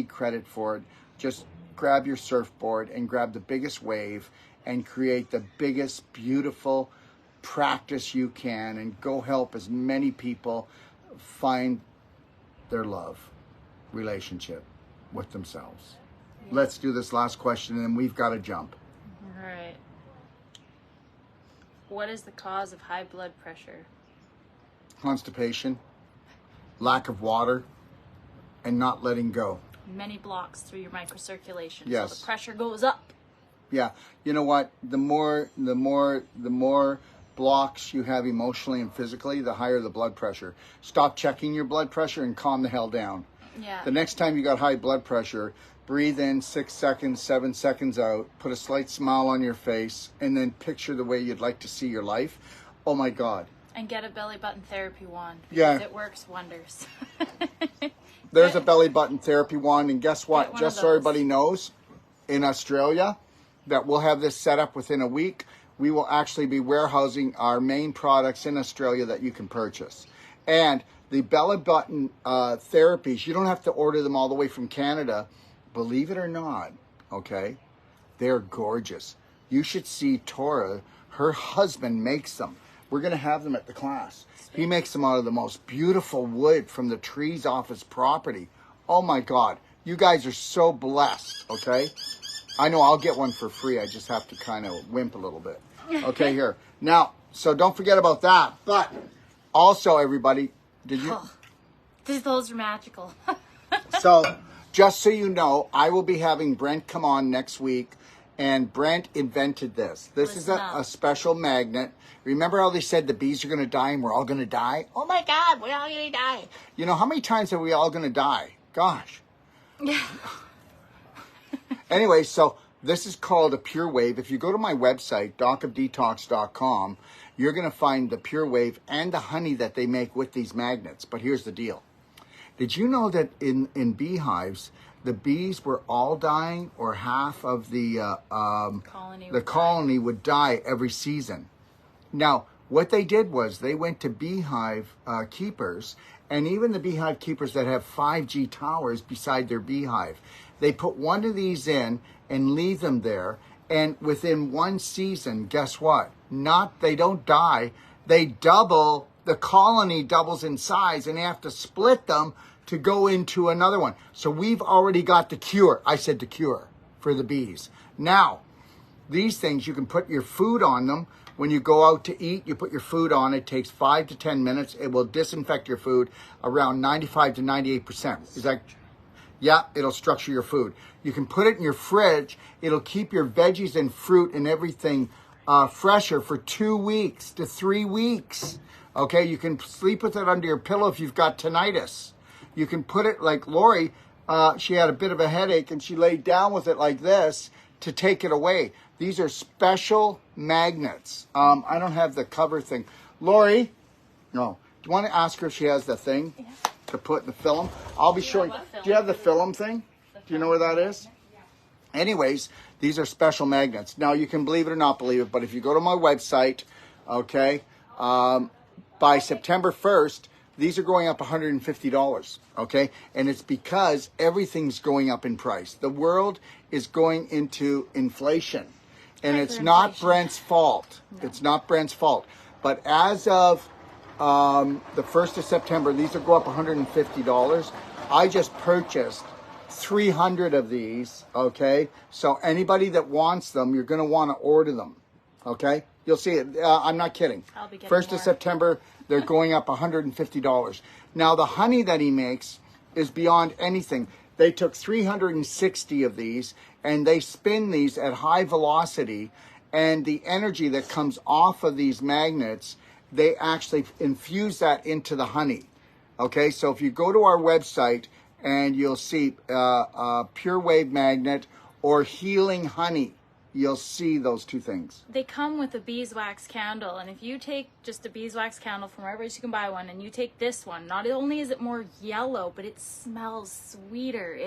credit for it. Just grab your surfboard and grab the biggest wave and create the biggest beautiful practice you can and go help as many people find their love relationship with themselves. Yeah. Let's do this last question and then we've got to jump. All right. What is the cause of high blood pressure? Constipation, lack of water, and not letting go. Many blocks through your microcirculation. Yes. So the pressure goes up. Yeah. You know what? The more blocks you have emotionally and physically, the higher the blood pressure. Stop checking your blood pressure and calm the hell down. Yeah. The next time you got high blood pressure, breathe in 6 seconds, 7 seconds out, put a slight smile on your face, and then picture the way you'd like to see your life. Oh my God. And get a belly button therapy wand. Yeah. It works wonders. There's a belly button therapy wand, and guess what? Just so everybody knows, in Australia, that we'll have this set up within a week. We will actually be warehousing our main products in Australia that you can purchase. And the belly button therapies, you don't have to order them all the way from Canada. Believe it or not, okay? They're gorgeous. You should see Tora. Her husband makes them. We're going to have them at the class. He makes them out of the most beautiful wood from the trees off his property. Oh my God. You guys are so blessed, okay? I know I'll get one for free. I just have to kind of wimp a little bit. Okay, here. Now, so don't forget about that. But also, everybody, did you... Those are magical. So, just so you know, I will be having Brent come on next week. And Brent invented this. This is a special magnet. Remember how they said the bees are going to die and we're all going to die? Oh my God, we're all going to die. You know, how many times are we all going to die? Gosh. Yeah. Anyway, so this is called a Pure Wave. If you go to my website, docofdetox.com, you're going to find the Pure Wave and the honey that they make with these magnets. But here's the deal. Did you know that in beehives, the bees were all dying, or half of the colony would die every season? Now, what they did was they went to beehive keepers, and even the beehive keepers that have 5G towers beside their beehive, they put one of these in and leave them there, and within one season, guess what? They don't die, they double. The colony doubles in size, and they have to split them to go into another one. So we've already got the cure. I said the cure for the bees. Now, these things, you can put your food on them. When you go out to eat, you put your food on. It takes 5 to 10 minutes. It will disinfect your food around 95 to 98%. Is that... Yeah, it'll structure your food. You can put it in your fridge. It'll keep your veggies and fruit and everything fresher for 2 weeks to 3 weeks. Okay, you can sleep with it under your pillow if you've got tinnitus. You can put it like Lori, she had a bit of a headache and she laid down with it like this to take it away. These are special magnets. I don't have the cover thing. Lori, no. Do you want to ask her if she has the thing? Yeah. To put in the film. I'll be showing. Do you have the film thing? Do you know where that is? Yeah. Anyways, these are special magnets. Now you can believe it or not believe it, but if you go to my website, okay, by September 1st, these are going up $150, okay? And it's because everything's going up in price. The world is going into inflation. And it's not Brent's fault. No. It's not Brent's fault. But as of the 1st of September, these will go up $150. I just purchased 300 of these, okay? So anybody that wants them, you're going to want to order them, okay? You'll see it. I'm not kidding. I'll be getting 1st of September, they're going up $150. Now, the honey that he makes is beyond anything. They took 360 of these, and they spin these at high velocity, and the energy that comes off of these magnets, they actually infuse that into the honey. Okay, so if you go to our website and you'll see Pure Wave Magnet or Healing Honey, you'll see those two things. They come with a beeswax candle, and if you take just a beeswax candle from wherever you can buy one, and you take this one, not only is it more yellow, but it smells sweeter.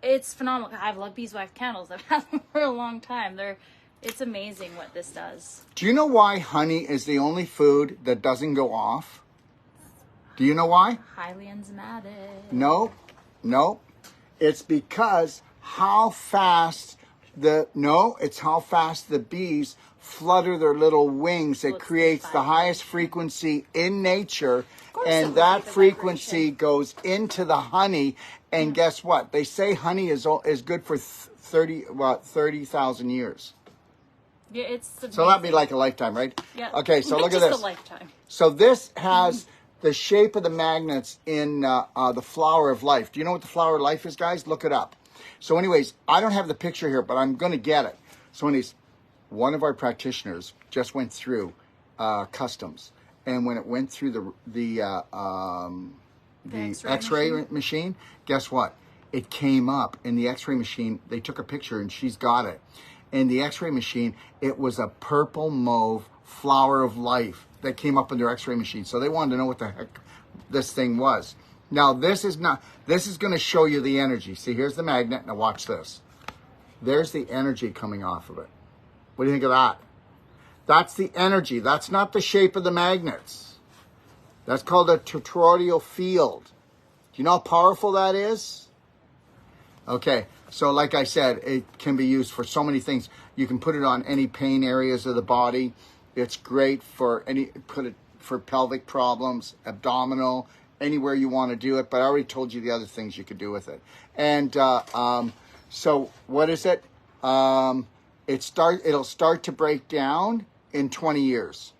It's phenomenal. I've loved beeswax candles. I've had them for a long time. It's amazing what this does. Do you know why honey is the only food that doesn't go off? Do you know why? Highly enzymatic. No. It's because how fast it's how fast the bees flutter their little wings. It creates the highest frequency in nature, and that frequency goes into the honey. And guess what? They say honey is good for 30,000 years. Yeah, it's amazing. So that'd be like a lifetime, right? Yeah. Okay, so look at this. Just a lifetime. So this has the shape of the magnets in the flower of life. Do you know what the flower of life is, guys? Look it up. So anyways, I don't have the picture here, but I'm going to get it. So anyways, one of our practitioners just went through customs. And when it went through the X-ray machine, guess what? It came up in the X-ray machine. They took a picture and she's got it. In the X-ray machine, it was a purple mauve flower of life that came up in their X-ray machine. So they wanted to know what the heck this thing was. Now, this is going to show you the energy. See, here's the magnet. Now watch this. There's the energy coming off of it. What do you think of that? That's the energy. That's not the shape of the magnets. That's called a toroidal field. Do you know how powerful that is? Okay, so like I said, it can be used for so many things. You can put it on any pain areas of the body. It's great for for pelvic problems, abdominal, anywhere you want to do it. But I already told you the other things you could do with it. And so what is it? It'll start to break down in 20 years.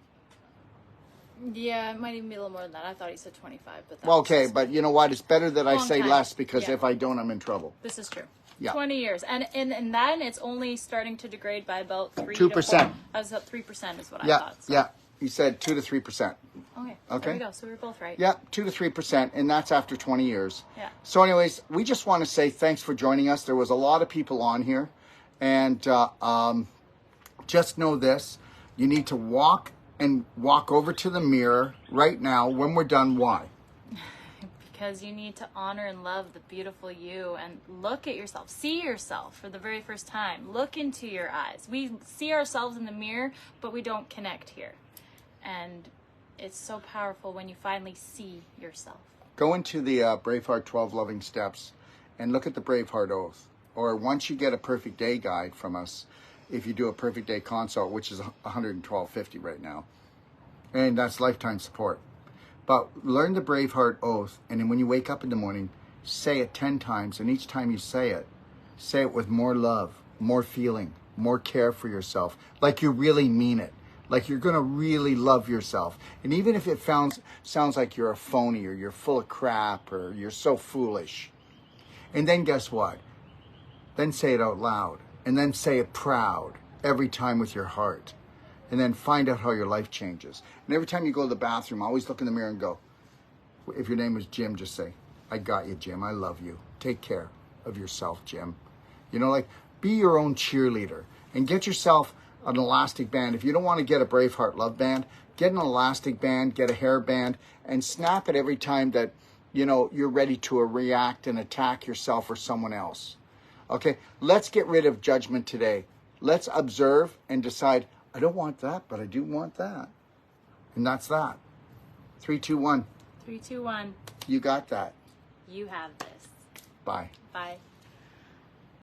Yeah, it might even be a little more than that. I thought he said 25. But well, okay, but you know what? It's better that I say less, because if I don't, I'm in trouble. This is true. Yeah. 20 years. And then it's only starting to degrade by about 2%. I was about 3% is what I thought. So. Yeah, you said 2 to 3%. Okay. Okay. There we go. So we were both right. Yeah, 2 to 3%, and that's after 20 years. Yeah. So anyways, we just want to say thanks for joining us. There was a lot of people on here, and just know this. You need to walk over to the mirror right now. When we're done, why? Because you need to honor and love the beautiful you, and look at yourself. See yourself for the very first time. Look into your eyes. We see ourselves in the mirror, but we don't connect here. And it's so powerful when you finally see yourself. Go into the BraveHeart 12 Loving Steps and look at the BraveHeart Oath. Or once you get a Perfect Day guide from us, if you do a Perfect Day consult, which is $112.50 right now, and that's lifetime support. But learn the BraveHeart oath, and then when you wake up in the morning, say it 10 times, and each time you say it with more love, more feeling, more care for yourself, like you really mean it, like you're going to really love yourself. And even if it sounds like you're a phony or you're full of crap or you're so foolish, and then guess what? Then say it out loud, and then say it proud every time with your heart, and then find out how your life changes. And every time you go to the bathroom, always look in the mirror and go, if your name was Jim, just say, I got you, Jim. I love you. Take care of yourself, Jim. You know, like, be your own cheerleader and get yourself an elastic band. If you don't want to get a BraveHeart love band, get an elastic band, get a hair band, and snap it every time that, you know, you're ready to react and attack yourself or someone else. Okay, let's get rid of judgment today. Let's observe and decide, I don't want that, but I do want that. And that's that. 3, 2, 1. 3, 2, 1. You got that. You have this. Bye. Bye.